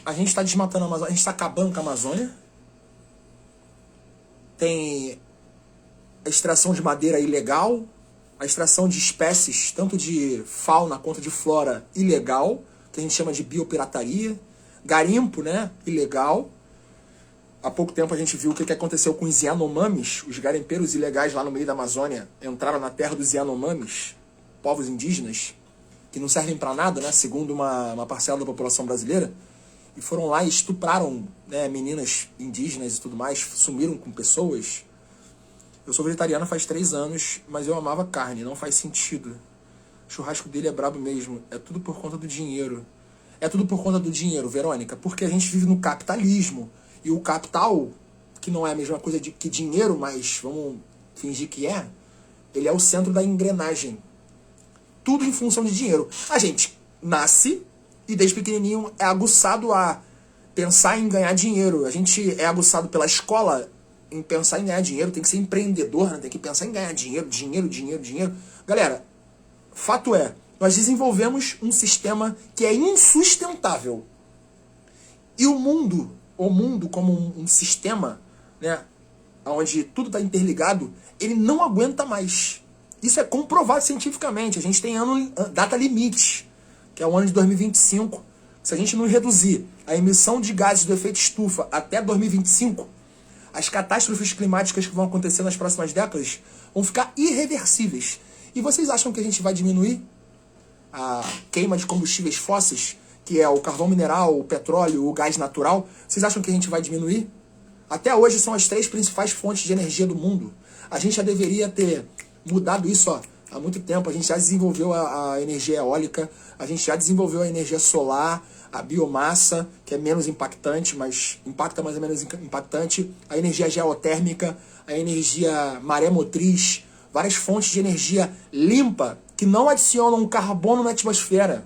a gente está desmatando a Amazônia, a gente está acabando com a Amazônia. Tem a extração de madeira ilegal, a extração de espécies, tanto de fauna quanto de flora, ilegal, que a gente chama de biopirataria. Garimpo, né? Ilegal. Há pouco tempo a gente viu o que aconteceu com os Yanomamis, os garimpeiros ilegais lá no meio da Amazônia, entraram na terra dos Yanomamis, povos indígenas, que não servem para nada, né? Segundo uma parcela da população brasileira, e foram lá e estupraram, né, meninas indígenas e tudo mais, sumiram com pessoas. Eu sou vegetariano faz 3 anos, mas eu amava carne, não faz sentido. O churrasco dele é brabo mesmo, é tudo por conta do dinheiro. É tudo por conta do dinheiro, Verônica, porque a gente vive no capitalismo. E o capital, que não é a mesma coisa que dinheiro, mas vamos fingir que é, ele é o centro da engrenagem. Tudo em função de dinheiro. A gente nasce e desde pequenininho é aguçado a pensar em ganhar dinheiro. A gente é aguçado pela escola em pensar em ganhar dinheiro, tem que ser empreendedor, né? Tem que pensar em ganhar dinheiro. Galera, fato é, nós desenvolvemos um sistema que é insustentável. E o mundo como um sistema, né, onde tudo está interligado, ele não aguenta mais. Isso é comprovado cientificamente. A gente tem data limite, que é o ano de 2025. Se a gente não reduzir a emissão de gases do efeito estufa até 2025, as catástrofes climáticas que vão acontecer nas próximas décadas vão ficar irreversíveis. E vocês acham que a gente vai diminuir a queima de combustíveis fósseis, que é o carvão mineral, o petróleo, o gás natural? Vocês acham que a gente vai diminuir? Até hoje são as 3 principais fontes de energia do mundo. A gente já deveria ter mudado isso há muito tempo. A gente já desenvolveu a energia eólica, a gente já desenvolveu a energia solar, a biomassa, que é menos impactante, mas impacta mais ou menos impactante, a energia geotérmica, a energia maremotriz, várias fontes de energia limpa que não adicionam carbono na atmosfera.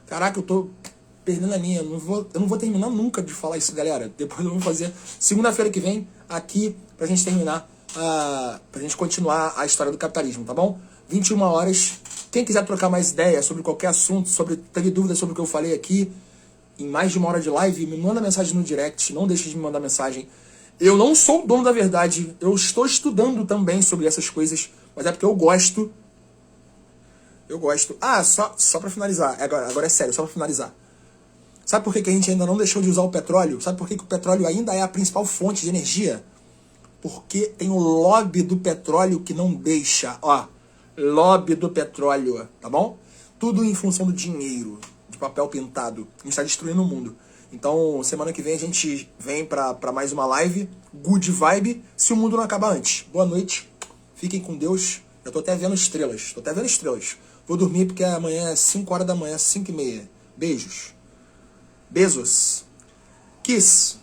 Caraca, eu tô perdendo a linha, eu não vou terminar nunca de falar isso, galera. Depois eu vou fazer segunda-feira que vem aqui pra gente terminar, pra gente continuar a história do capitalismo, tá bom? 21 horas. Quem quiser trocar mais ideias sobre qualquer assunto, teve dúvidas sobre o que eu falei aqui, em mais de 1 hora de live, me manda mensagem no direct, não deixe de me mandar mensagem. Eu não sou o dono da verdade, eu estou estudando também sobre essas coisas, mas é porque eu gosto. Só pra finalizar, agora é sério, só pra finalizar. Sabe por que a gente ainda não deixou de usar o petróleo? Sabe por que o petróleo ainda é a principal fonte de energia? Porque tem o lobby do petróleo que não deixa, lobby do petróleo, tá bom? Tudo em função do dinheiro, de papel pintado. A gente está destruindo o mundo. Então, semana que vem a gente vem pra mais uma live. Good vibe, se o mundo não acabar antes. Boa noite, fiquem com Deus. Eu tô até vendo estrelas, Vou dormir porque amanhã é 5 horas da manhã, 5h30. Beijos. Beijos. Kiss.